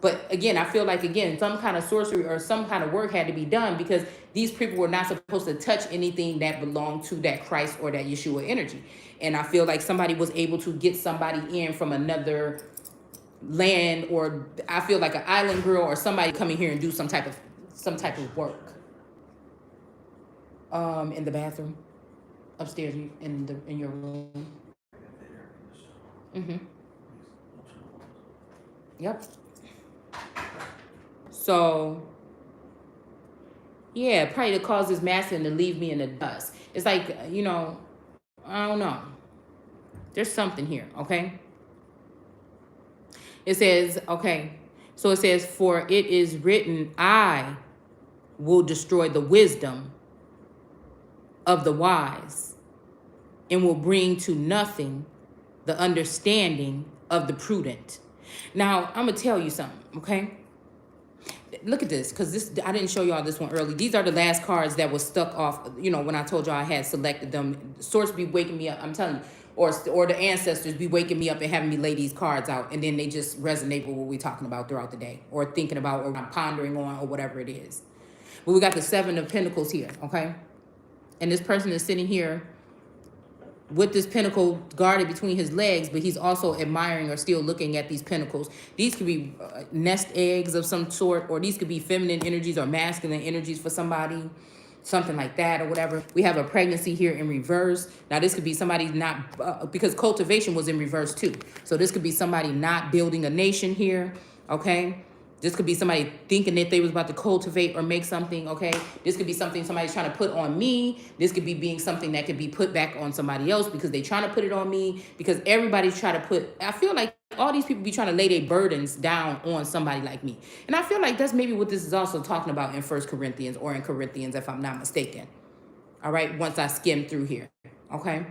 But again, I feel like, again, some kind of sorcery or some kind of work had to be done, because these people were not supposed to touch anything that belonged to that Christ or that Yeshua energy. And I feel like somebody was able to get somebody in from another land, or I feel like an island girl or somebody coming here and do some type of work. In the bathroom, upstairs in your room. Mm-hmm. Yep. So, yeah, probably to cause this masculine to leave me in the dust. It's like, you know, I don't know. There's something here, okay? It says, okay, so it says, for it is written, I will destroy the wisdom of the wise, and will bring to nothing the understanding of the prudent. Now, I'm going to tell you something, okay? Look at this, because this, I didn't show y'all this one early. These are the last cards that was stuck off, you know, when I told y'all I had selected them. Source be waking me up, I'm telling you, or the ancestors be waking me up and having me lay these cards out, and then they just resonate with what we're talking about throughout the day, or thinking about, or I'm pondering on, or whatever it is. But we got the 7 of Pentacles here, okay? And this person is sitting here with this pentacle guarded between his legs, but he's also admiring or still looking at these pentacles. These could be nest eggs of some sort, or these could be feminine energies or masculine energies for somebody, something like that or whatever. We have a pregnancy here in reverse. Now, this could be somebody not, because cultivation was in reverse too. So this could be somebody not building a nation here, okay? This could be somebody thinking that they was about to cultivate or make something, okay? This could be something somebody's trying to put on me. This could be being something that could be put back on somebody else because they trying to put it on me, because everybody's trying to put, I feel like all these people be trying to lay their burdens down on somebody like me. And I feel like that's maybe what this is also talking about in 1 Corinthians or in Corinthians, if I'm not mistaken. All right, once I skim through here, okay?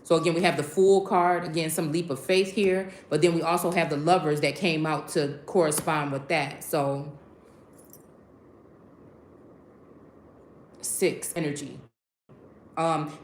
So again, we have the Fool card, again, some leap of faith here, but then we also have the Lovers that came out to correspond with that. So 6 energy.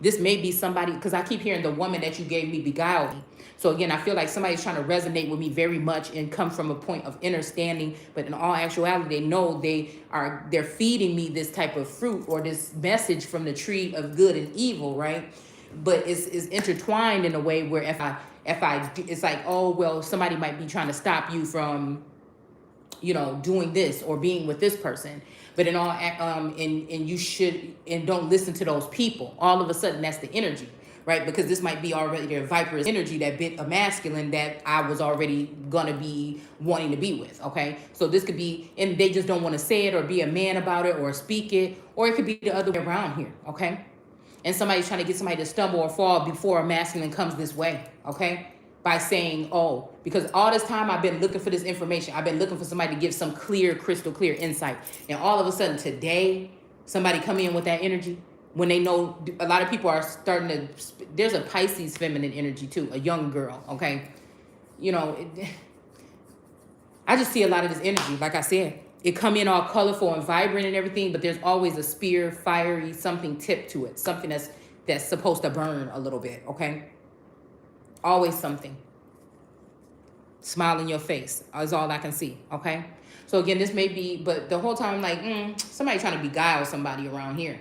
This may be somebody, because I keep hearing the woman that you gave me beguiled me. So again, I feel like somebody's trying to resonate with me very much and come from a point of understanding, but in all actuality, they know they're feeding me this type of fruit or this message from the tree of good and evil, right? But it's intertwined in a way where if I it's like, oh, well, somebody might be trying to stop you from, you know, doing this or being with this person. But in all, and you should, and don't listen to those people. All of a sudden, that's the energy, right? Because this might be already their viperous energy, that bit of masculine that I was already gonna be wanting to be with, okay? So this could be, and they just don't want to say it or be a man about it or speak it, or it could be the other way around here, okay? And somebody's trying to get somebody to stumble or fall before a masculine comes this way, okay? By saying, oh, because all this time I've been looking for this information. I've been looking for somebody to give some clear, crystal clear insight. And all of a sudden today, somebody come in with that energy when they know a lot of people are starting to, there's a Pisces feminine energy too, a young girl, okay? You know, I just see a lot of this energy, like I said. It come in all colorful and vibrant and everything, but there's always a spear, fiery, something tip to it. Something that's supposed to burn a little bit, okay? Always something. Smile in your face is all I can see, okay? So again, this may be, but the whole time I'm like, somebody trying to beguile somebody around here.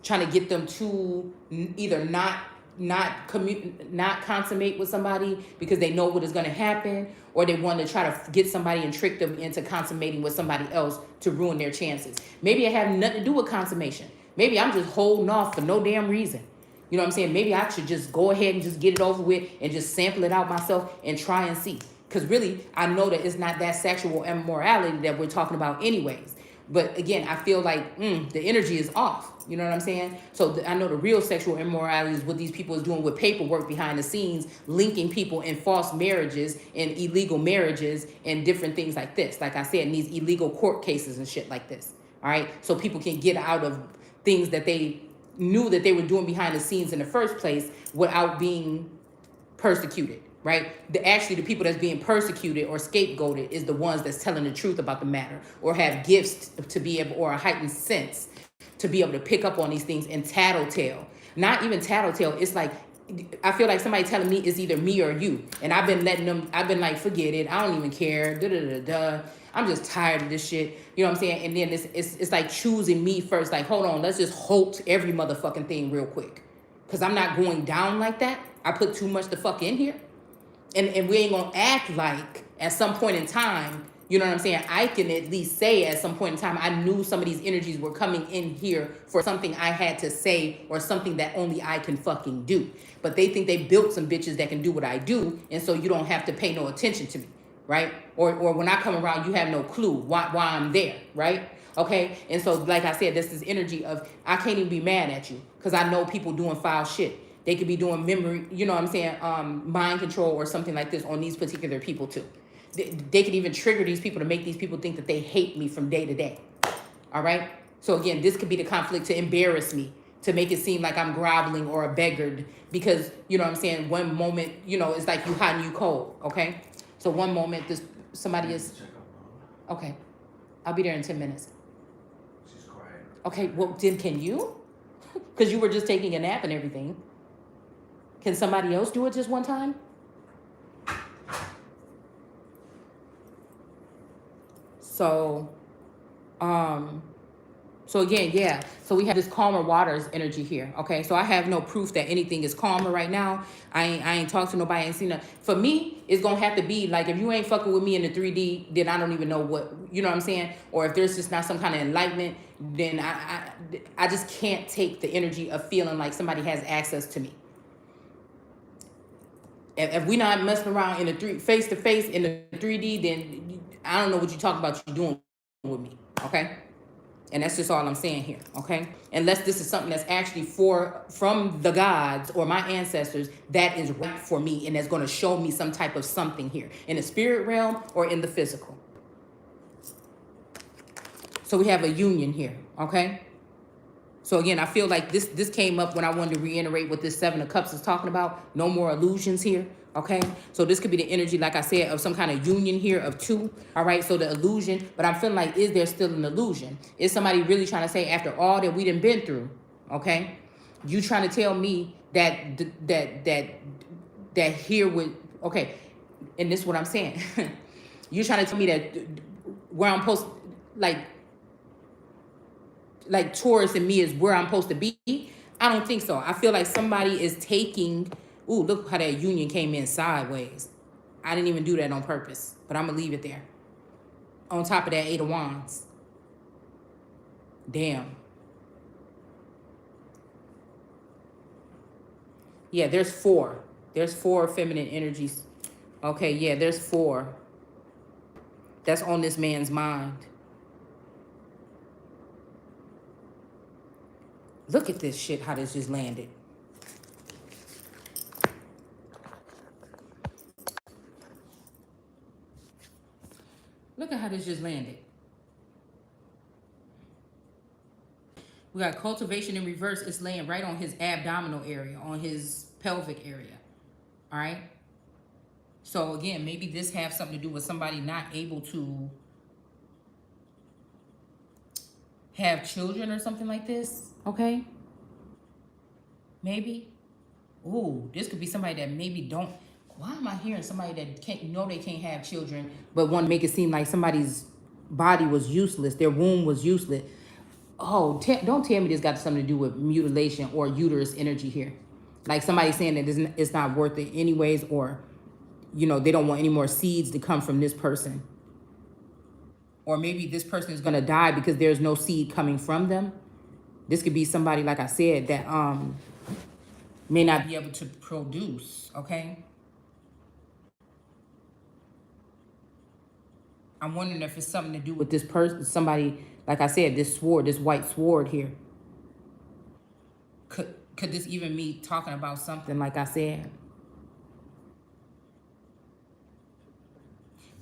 Trying to get them to either not consummate with somebody because they know what is going to happen, or they want to try to get somebody and trick them into consummating with somebody else to ruin their chances. Maybe it have nothing to do with consummation. Maybe I'm just holding off for no damn reason. You know what I'm saying? Maybe I should just go ahead and just get it over with and just sample it out myself and try and see. Because really, I know that it's not that sexual immorality that we're talking about anyways. But again, I feel like the energy is off. You know what I'm saying? So I know the real sexual immorality is what these people is doing with paperwork behind the scenes, linking people in false marriages and illegal marriages and different things like this. Like I said, in these illegal court cases and shit like this. All right? So people can get out of things that they knew that they were doing behind the scenes in the first place without being persecuted. Right? Actually, the people that's being persecuted or scapegoated is the ones that's telling the truth about the matter, or have gifts to be able, or a heightened sense to be able to pick up on these things and tattletale. Not even tattletale. It's like, I feel like somebody telling me it's either me or you. And I've been letting them, I've been like, forget it. I don't even care. I'm just tired of this shit. You know what I'm saying? And then it's like choosing me first. Like, hold on, let's just halt every motherfucking thing real quick. Because I'm not going down like that. I put too much the fuck in here. And we ain't gonna act like at some point in time, you know what I'm saying? I can at least say at some point in time, I knew some of these energies were coming in here for something I had to say or something that only I can fucking do. But they think they built some bitches that can do what I do, and so you don't have to pay no attention to me, right? Or when I come around, you have no clue why I'm there, right? Okay? And so, like I said, this energy of I can't even be mad at you because I know people doing foul shit. They could be doing memory, you know what I'm saying, mind control or something like this on these particular people too. They could even trigger these people to make these people think that they hate me from day to day. All right? So again, this could be the conflict to embarrass me, to make it seem like I'm groveling or a beggared because, you know what I'm saying, one moment, you know, it's like you hot and you cold, okay? So one moment, somebody is, okay, I'll be there in 10 minutes. She's quiet. Okay, well, then can you? Because you were just taking a nap and everything. Can somebody else do it just one time? So again, yeah. So we have this calmer waters energy here. Okay. So I have no proof that anything is calmer right now. I ain't talked to nobody. I ain't seen nothing. For me, it's gonna have to be like, if you ain't fucking with me in the 3D, then I don't even know what, you know what I'm saying? Or if there's just not some kind of enlightenment, then I just can't take the energy of feeling like somebody has access to me. If we not messing around in the face to face in the 3D, then I don't know what you talking about you doing with me, okay? And that's just all I'm saying here, okay? Unless this is something that's actually from the gods or my ancestors that is right for me and that's going to show me some type of something here in the spirit realm or in the physical. So we have a union here, okay? So again, I feel like this came up when I wanted to reiterate what this Seven of Cups is talking about. No more illusions here, okay? So this could be the energy, like I said, of some kind of union here of two, all right? So the illusion, but I'm feeling like, is there still an illusion? Is somebody really trying to say, after all that we done been through, okay? You trying to tell me that here with, okay, and this is what I'm saying. You trying to tell me that where I'm supposed, like Taurus and me is where I'm supposed to be? I don't think so. I feel like somebody is taking, ooh, look how that union came in sideways. I didn't even do that on purpose, but I'm gonna leave it there. On top of that Eight of Wands. Damn. Yeah, there's four. There's four feminine energies. Okay, yeah, there's four. That's on this man's mind. Look at this shit, how this just landed. Look at how this just landed. We got cultivation in reverse. It's laying right on his abdominal area, on his pelvic area. All right? So again, maybe this has something to do with somebody not able to have children or something like this. Okay? Maybe. Ooh, this could be somebody that maybe don't. Why am I hearing somebody that they can't have children, but want to make it seem like somebody's body was useless, their womb was useless? Oh, don't tell me this got something to do with mutilation or uterus energy here. Like somebody saying that it's not worth it anyways, or, you know, they don't want any more seeds to come from this person. Or maybe this person is going to die because there's no seed coming from them. This could be somebody, like I said, that may not be able to produce, okay? I'm wondering if it's something to do with this person, somebody, like I said, this sword, this white sword here. Could this even be talking about something, like I said?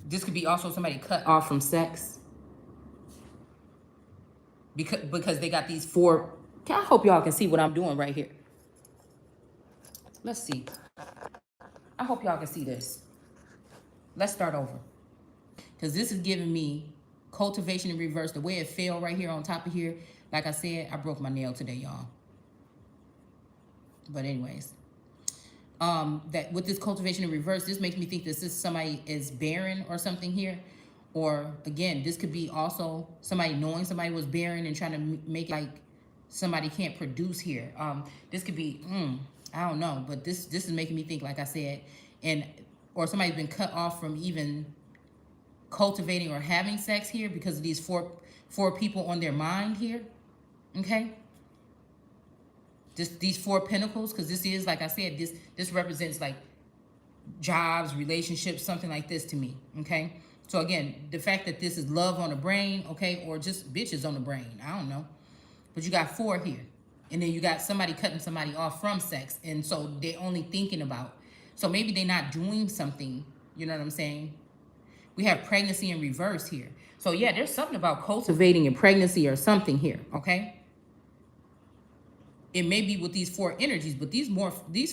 This could be also somebody cut off from sex. Because they got these four. I hope y'all can see what I'm doing right here. Let's see. I hope y'all can see this. Let's start over. Because this is giving me cultivation in reverse. The way it fell right here on top of here. Like I said, I broke my nail today, y'all. But anyways. That with this cultivation in reverse, this makes me think that this somebody is barren or something here. Or again, this could be also somebody knowing somebody was barren and trying to make like somebody can't produce here. This could be, I don't know, but this is making me think, like I said, or somebody's been cut off from even cultivating or having sex here because of these four people on their mind here. Okay. These four pentacles, because this is, like I said, this represents like jobs, relationships, something like this to me. Okay. So again, the fact that this is love on the brain, okay, or just bitches on the brain, I don't know. But you got four here. And then you got somebody cutting somebody off from sex. And so they're only thinking about, so maybe they're not doing something, you know what I'm saying? We have pregnancy in reverse here. So yeah, there's something about cultivating in pregnancy or something here, okay? It may be with these four energies, but these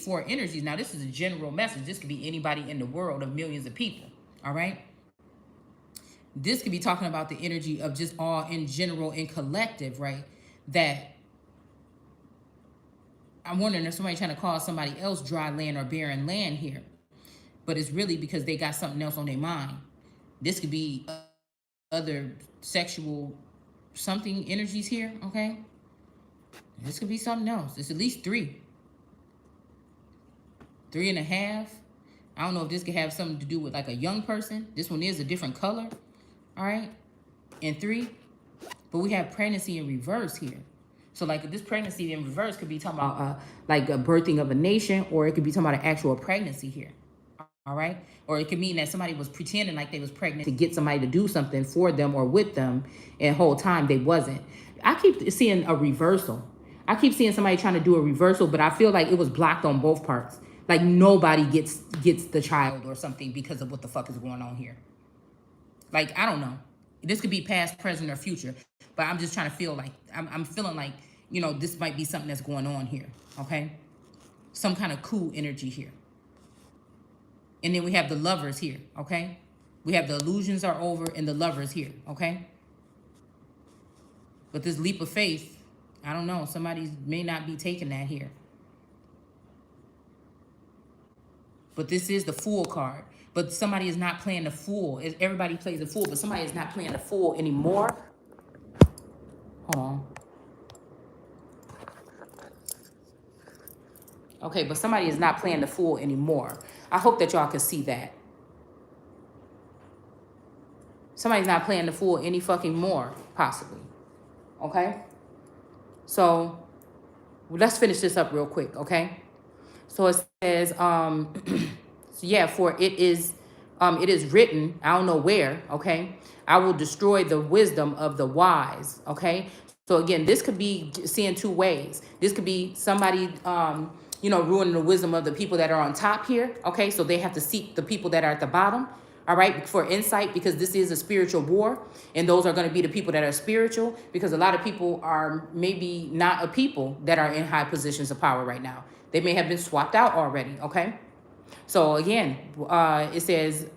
four energies, now this is a general message. This could be anybody in the world of millions of people, all right? This could be talking about the energy of just all in general and collective, right? That I'm wondering if somebody's trying to call somebody else dry land or barren land here. But it's really because they got something else on their mind. This could be other sexual something energies here, okay? This could be something else. It's at least 3. 3.5. I don't know if this could have something to do with like a young person. This one is a different color. All right, and 3, but we have pregnancy in reverse here. So like this pregnancy in reverse could be talking about like a birthing of a nation, or it could be talking about an actual pregnancy here. all right? Or it could mean that somebody was pretending like they was pregnant to get somebody to do something for them or with them, and the whole time they wasn't. I keep seeing a reversal. I keep seeing somebody trying to do a reversal, but I feel like it was blocked on both parts. Like nobody gets the child or something because of what the fuck is going on here. Like, I don't know. This could be past, present, or future, but I'm just trying to feel like, I'm feeling like, you know, this might be something that's going on here, okay? Some kind of cool energy here. And then we have the lovers here, okay? We have the illusions are over and the lovers here, okay? But this leap of faith, I don't know. Somebody may not be taking that here. But this is the Fool card. But somebody is not playing the Fool. Everybody plays the Fool, but somebody is not playing the Fool anymore. Hold on. Okay, but somebody is not playing the Fool anymore. I hope that y'all can see that. Somebody's not playing the Fool any fucking more, possibly. Okay? So, let's finish this up real quick, okay? So it says, so yeah, for it is written, I don't know where, okay? I will destroy the wisdom of the wise, okay? So again, this could be seen two ways. This could be somebody, you know, ruining the wisdom of the people that are on top here, okay? So they have to seek the people that are at the bottom, all right, for insight, because this is a spiritual war, and those are going to be the people that are spiritual, because a lot of people are maybe not a people that are in high positions of power right now. They may have been swapped out already, okay? So again, it says,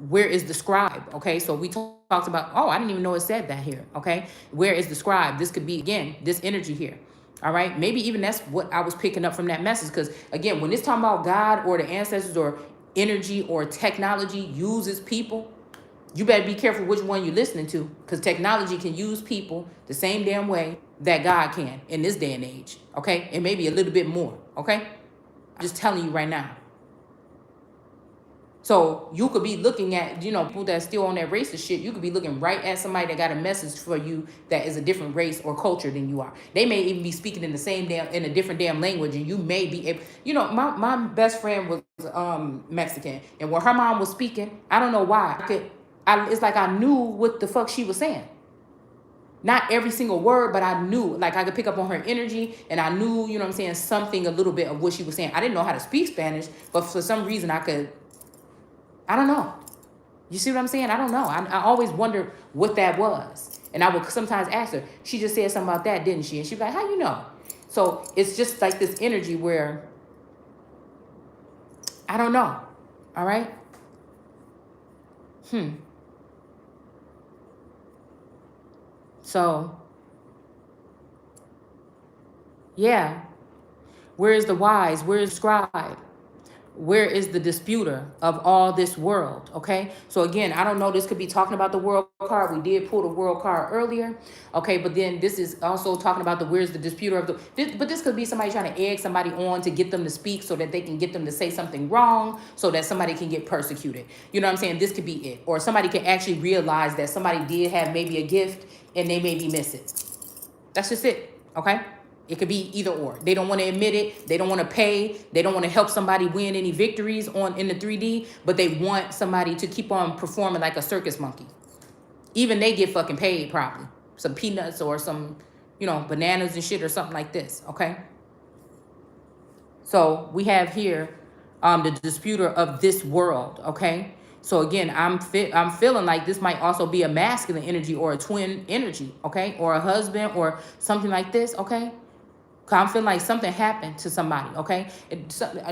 where is the scribe, okay? So we talked about, oh, I didn't even know it said that here, okay? Where is the scribe? This could be, again, this energy here. All right, maybe even that's what I was picking up from that message, because again, when it's talking about God or the ancestors or energy or technology uses people, you better be careful which one you're listening to, because technology can use people the same damn way that God can in this day and age, okay? And maybe a little bit more, okay? I'm just telling you right now. So you could be looking at, you know, people that's still on that racist shit. You could be looking right at somebody that got a message for you that is a different race or culture than you are. They may even be speaking in the same in a different damn language, and you may be able, you know, my best friend was Mexican, and when her mom was speaking, I don't know why, it's like I knew what the fuck she was saying. Not every single word, but I knew, like I could pick up on her energy, and I knew, you know what I'm saying, something, a little bit of what she was saying. I didn't know how to speak Spanish, but for some reason I don't know. You see what I'm saying? I don't know. I always wondered what that was. And I would sometimes ask her, she just said something about that, didn't she? And she'd be like, how you know? So it's just like this energy where, I don't know. All right? So, yeah. Where is the wise? Where is the scribe? Where is the disputer of all this world? Okay, so again, I don't know, this could be talking about the world card. We did pull the world card earlier, okay, but then this is also talking about the where's the disputer of but this could be somebody trying to egg somebody on to get them to speak so that they can get them to say something wrong so that somebody can get persecuted. You know what I'm saying? This could be it. Or somebody can actually realize that somebody did have maybe a gift and they maybe miss it. That's just it, okay? It could be either or. They don't want to admit it. They don't want to pay. They don't want to help somebody win any victories in the 3D, but they want somebody to keep on performing like a circus monkey. Even they get fucking paid probably. Some peanuts or some, you know, bananas and shit or something like this, okay? So we have here the disputer of this world, okay? So again, I'm feeling like this might also be a masculine energy or a twin energy, okay? Or a husband or something like this, okay? I'm feeling like something happened to somebody, okay?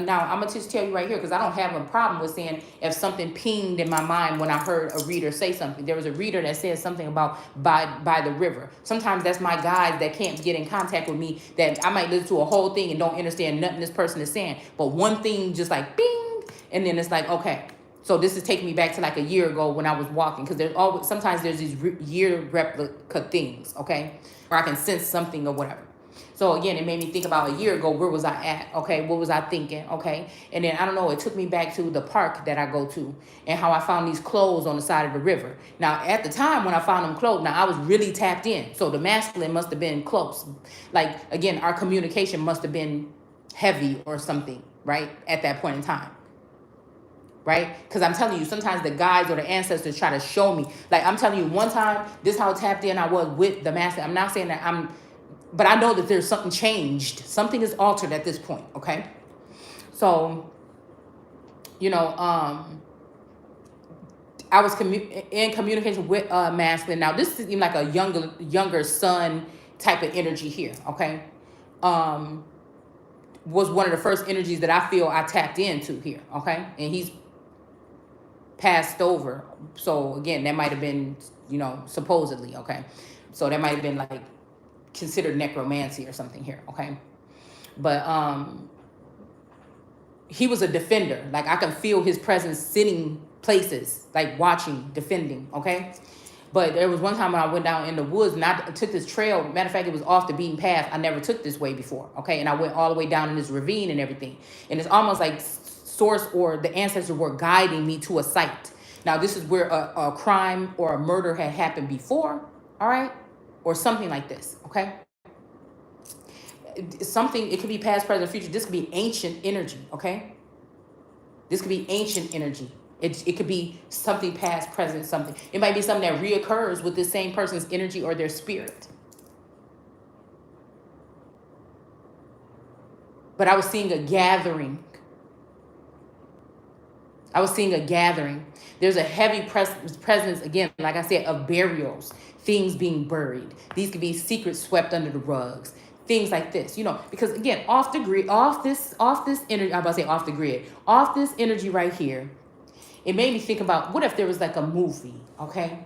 Now, I'm going to just tell you right here, because I don't have a problem with saying if something pinged in my mind when I heard a reader say something. There was a reader that said something about by the river. Sometimes that's my guys that can't get in contact with me, that I might listen to a whole thing and don't understand nothing this person is saying. But one thing just like bing, and then it's like, okay. So this is taking me back to like a year ago when I was walking, because sometimes there's these year replica things, okay? Or I can sense something or whatever. So again, it made me think about a year ago, where was I at? Okay, what was I thinking? Okay, and then I don't know, it took me back to the park that I go to and how I found these clothes on the side of the river. Now, at the time when I found them clothes, now I was really tapped in. So the masculine must have been close. Like, again, our communication must have been heavy or something, right? At that point in time. right? Because I'm telling you, sometimes the guides or the ancestors try to show me. Like, I'm telling you, one time, this how tapped in I was with the master. I'm not saying that but I know that there's something changed. Something is altered at this point, okay? So, you know, I was in communication with masculine. Now, this is even like a younger son type of energy here, okay? Was one of the first energies that I feel I tapped into here, okay? And he's passed over. So again, that might have been, you know, supposedly, okay? So that might have been like considered necromancy or something here, okay? But he was a defender. Like, I can feel his presence sitting places, like watching, defending, okay? But there was one time when I went down in the woods and I took this trail. Matter of fact, it was off the beaten path. I never took this way before, okay? And I went all the way down in this ravine and everything. And it's almost like source or the ancestors were guiding me to a site. Now, this is where a crime or a murder had happened before, all right? Or something like this, okay? Something, it could be past, present, future. This could be ancient energy, okay? This could be ancient energy. It could be something past, present, something. It might be something that reoccurs with the same person's energy or their spirit. But I was seeing a gathering. I was seeing a gathering. There's a heavy presence, again, like I said, of burials, things being buried. These could be secrets swept under the rugs. Things like this, you know, because again, off the grid, off this energy, I'm about to say off the grid, off this energy right here, it made me think about, what if there was like a movie, okay?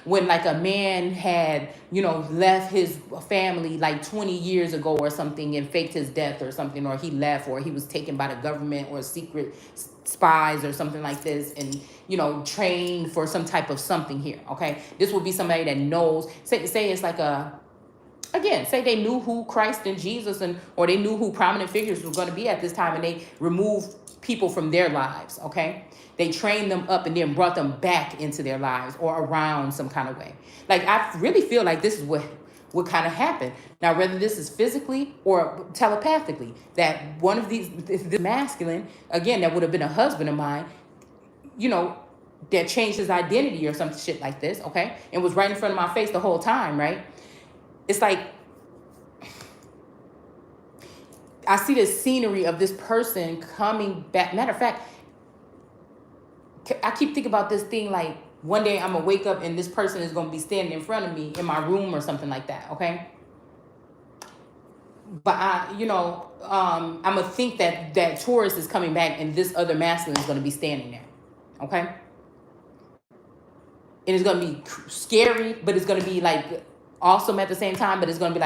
When like a man had, you know, left his family like 20 years ago or something and faked his death or something, or he left, or he was taken by the government or secret spies or something like this and, you know, trained for some type of something here, okay? This would be somebody that knows, say it's like again, say they knew who Christ and Jesus or they knew who prominent figures were going to be at this time and they removed people from their lives, okay? They trained them up and then brought them back into their lives or around some kind of way. Like, I really feel like this is what kind of happened. Now, whether this is physically or telepathically, that one of these, this masculine, again, that would have been a husband of mine, you know, that changed his identity or some shit like this, okay? And was right in front of my face the whole time, right? It's like, I see the scenery of this person coming back. Matter of fact, I keep thinking about this thing like, one day I'm going to wake up and this person is going to be standing in front of me in my room or something like that, okay? But I'm going to think that Taurus is coming back and this other masculine is going to be standing there, okay? And it's going to be scary, but it's going to be like awesome at the same time, but it's going to be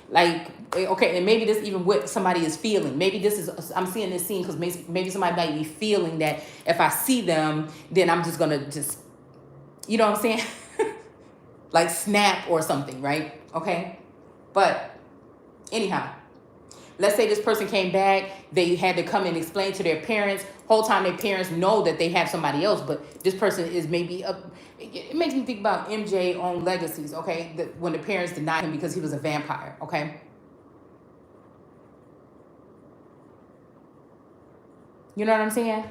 like, okay, and maybe this even what somebody is feeling. Maybe this is, I'm seeing this scene because maybe somebody might be feeling that if I see them, then I'm just going to you know what I'm saying? Like snap or something, right? Okay. But anyhow, let's say this person came back, they had to come and explain to their parents. Whole time their parents know that they have somebody else, but this person is maybe it makes me think about MJ on Legacies, okay? When the parents denied him because he was a vampire, okay? You know what I'm saying?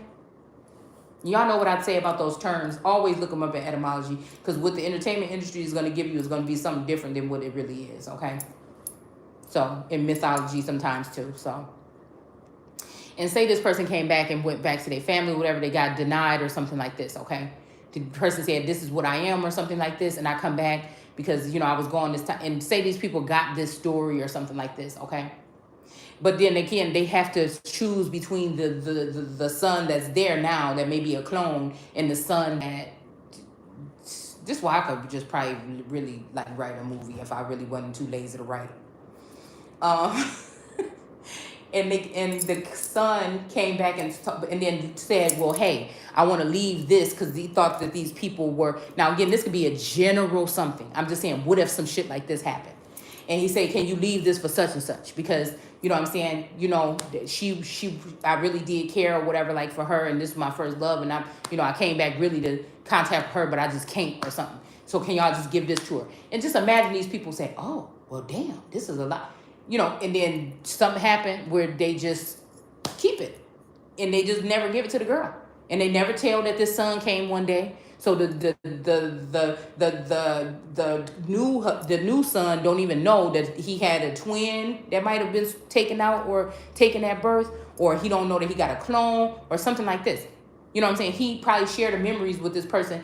Y'all know what I'd say about those terms. Always look them up in etymology, because what the entertainment industry is going to give you is going to be something different than what it really is, okay? So, in mythology sometimes too, so. And say this person came back and went back to their family, whatever, they got denied or something like this, okay? The person said, this is what I am or something like this, and I come back because, I was gone this time. And say these people got this story or something like this, okay? But then again, they have to choose between the son that's there now that may be a clone and the son that... This is why I could just probably really like write a movie if I really wasn't too lazy to write it. And the son came back and then said, well, hey, I want to leave this because he thought that these people were... Now, again, this could be a general something. I'm just saying, what if some shit like this happened? And he said, can you leave this for such and such? Because, you know what I'm saying, I really did care or whatever, like for her, and this is my first love, and I came back really to contact her, but I just can't or something. So can y'all just give this to her? And just imagine these people say, oh, well, damn, this is a lot. And then something happened where they just keep it and they just never give it to the girl. And they never tell that this son came one day. So the new son don't even know that he had a twin that might have been taken out or taken at birth, or he don't know that he got a clone or something like this. You know what I'm saying? He probably shared the memories with this person.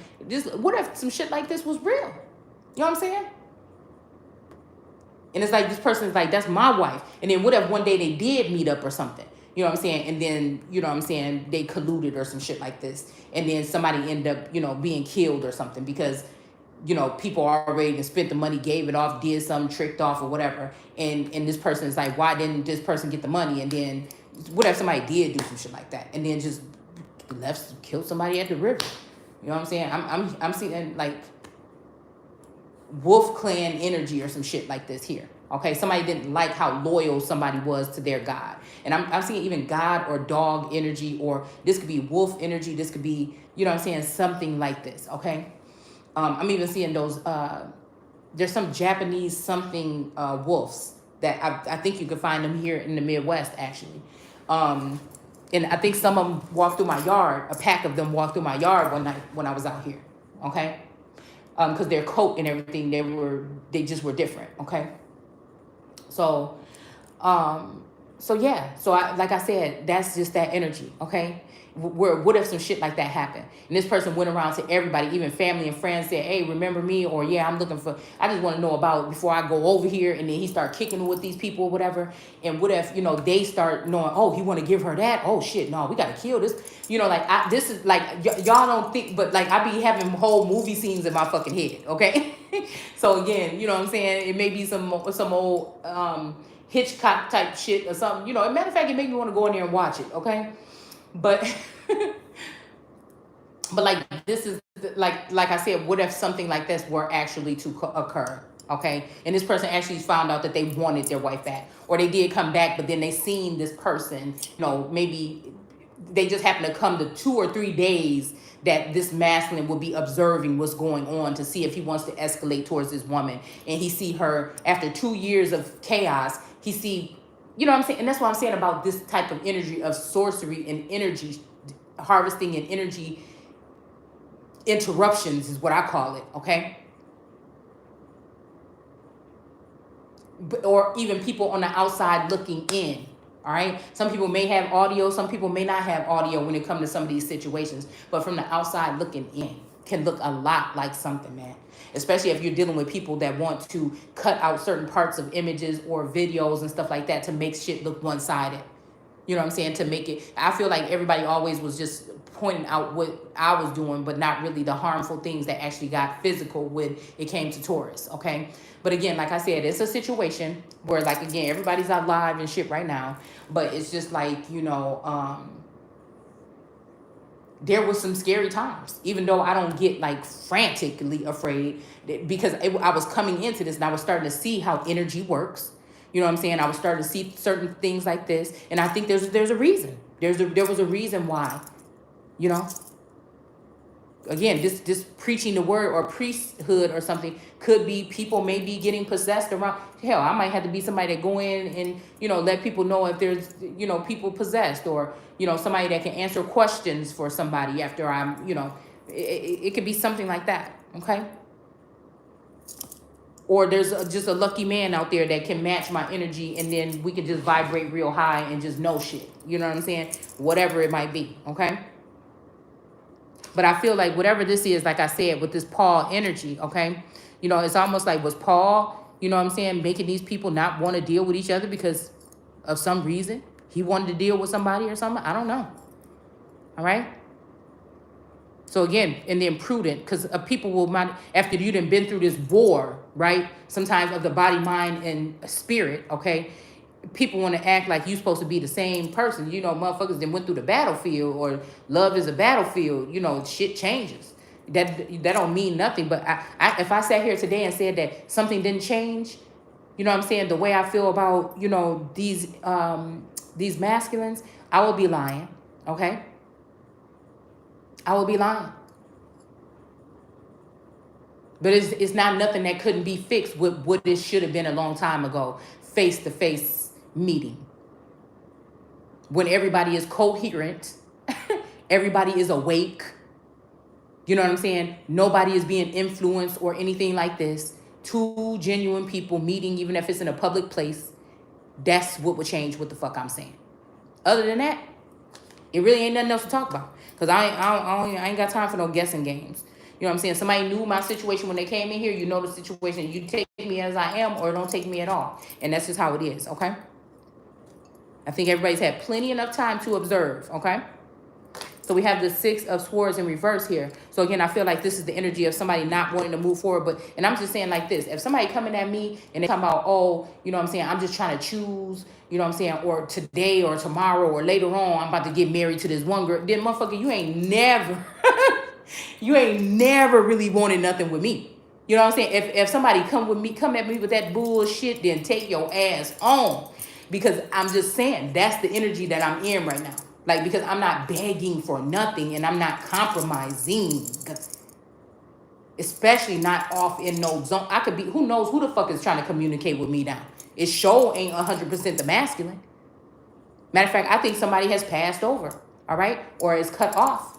What if some shit like this was real? You know what I'm saying? And it's like this person's like, that's my wife. And then what if one day they did meet up or something? You know what I'm saying? And then, you know what I'm saying, they colluded or some shit like this. And then somebody end up, you know, being killed or something because, you know, people already spent the money, gave it off, did something, tricked off or whatever. And this person's like, why didn't this person get the money? And then what if somebody did do some shit like that? And then just killed somebody at the river? You know what I'm saying? I'm seeing like wolf clan energy or some shit like this here. Okay, somebody didn't like how loyal somebody was to their God. And I'm seeing even God or dog energy, or this could be wolf energy. This could be, you know what I'm saying, something like this, okay? I'm even seeing those, there's some Japanese something wolves that I think you can find them here in the Midwest, actually. And I think some of them walked through my yard. A pack of them walked through my yard one night when I was out here, okay? Because their coat and everything, they just were different, okay? So, yeah. So like I said, that's just that energy, okay? What if some shit like that happened? And this person went around to everybody, even family and friends, said, hey, remember me? Or yeah, I'm looking for, I just want to know about before I go over here. And then he start kicking with these people or whatever. And what if, you know, they start knowing, oh, he want to give her that? Oh shit, no, we got to kill this. You know, like this is like, y'all don't think, but like I be having whole movie scenes in my fucking head, okay? So again, you know what I'm saying? It may be some old Hitchcock type shit or something. You know, as a matter of fact, it made me want to go in there and watch it, okay? But but like this is like I said, what if something like this were actually to occur, okay? And this person actually found out that they wanted their wife back, or they did come back, but then they seen this person, you know, maybe they just happened to come to 2 or 3 days that this masculine will be observing what's going on to see if he wants to escalate towards this woman. And he see her after 2 years of chaos, he see, you know what I'm saying? And that's what I'm saying about this type of energy of sorcery and energy harvesting and energy interruptions is what I call it, okay? Or even people on the outside looking in, all right? Some people may have audio, some people may not have audio when it comes to some of these situations, but from the outside looking in can look a lot like something, man. Especially if you're dealing with people that want to cut out certain parts of images or videos and stuff like that to make shit look one-sided. You know what I'm saying? To make it, I feel like everybody always was just pointing out what I was doing, but not really the harmful things that actually got physical when it came to Taurus, okay? But again, like I said, it's a situation where, like, again, everybody's out live and shit right now, but it's just like, you know, there was some scary times, even though I don't get like frantically afraid, because I was coming into this and I was starting to see how energy works. You know what I'm saying? I was starting to see certain things like this. And I think there's a reason. There was a reason why, you know. Again, this preaching the word or priesthood or something could be people may be getting possessed around. Hell, I might have to be somebody that go in and, you know, let people know if there's, you know, people possessed, or, you know, somebody that can answer questions for somebody after I'm, you know, it could be something like that, okay? Or there's just a lucky man out there that can match my energy, and then we can just vibrate real high and just know shit. You know what I'm saying? Whatever it might be, okay? But I feel like whatever this is, like I said, with this Paul energy, okay? You know, it's almost like, was Paul, you know what I'm saying, making these people not want to deal with each other because of some reason? He wanted to deal with somebody or something? I don't know. All right? So again, and then prudent, because people will, after you done been through this war, right? Sometimes of the body, mind, and spirit, okay? People want to act like you're supposed to be the same person. You know, motherfuckers that went through the battlefield, or love is a battlefield. You know, shit changes. That don't mean nothing. But if I sat here today and said that something didn't change, you know what I'm saying, the way I feel about, you know, these masculines, I will be lying, okay? I will be lying. But it's not nothing that couldn't be fixed with what it should have been a long time ago, face-to-face meeting. When everybody is coherent Everybody is awake. You know what I'm saying? Nobody is being influenced or anything like this. Two genuine people meeting, even if it's in a public place. That's what would change what the fuck I'm saying. Other than that, it really ain't nothing else to talk about. Because I ain't got time for no guessing games. You know what I'm saying? Somebody knew my situation when they came in here. You know the situation. You take me as I am or don't take me at all. And that's just how it is, okay? I think everybody's had plenty enough time to observe, okay? So we have the 6 of Swords in reverse here. So again, I feel like this is the energy of somebody not wanting to move forward. And I'm just saying like this. If somebody coming at me and they talking about, oh, you know what I'm saying, I'm just trying to choose, you know what I'm saying, or today or tomorrow or later on, I'm about to get married to this one girl. Then motherfucker, you ain't never, you ain't never really wanted nothing with me. You know what I'm saying? If somebody come at me with that bullshit, then take your ass on. Because I'm just saying, that's the energy that I'm in right now. Like, because I'm not begging for nothing and I'm not compromising. Especially not off in no zone. I could be, who knows who the fuck is trying to communicate with me now. It sure ain't 100% the masculine. Matter of fact, I think somebody has passed over, all right? Or is cut off.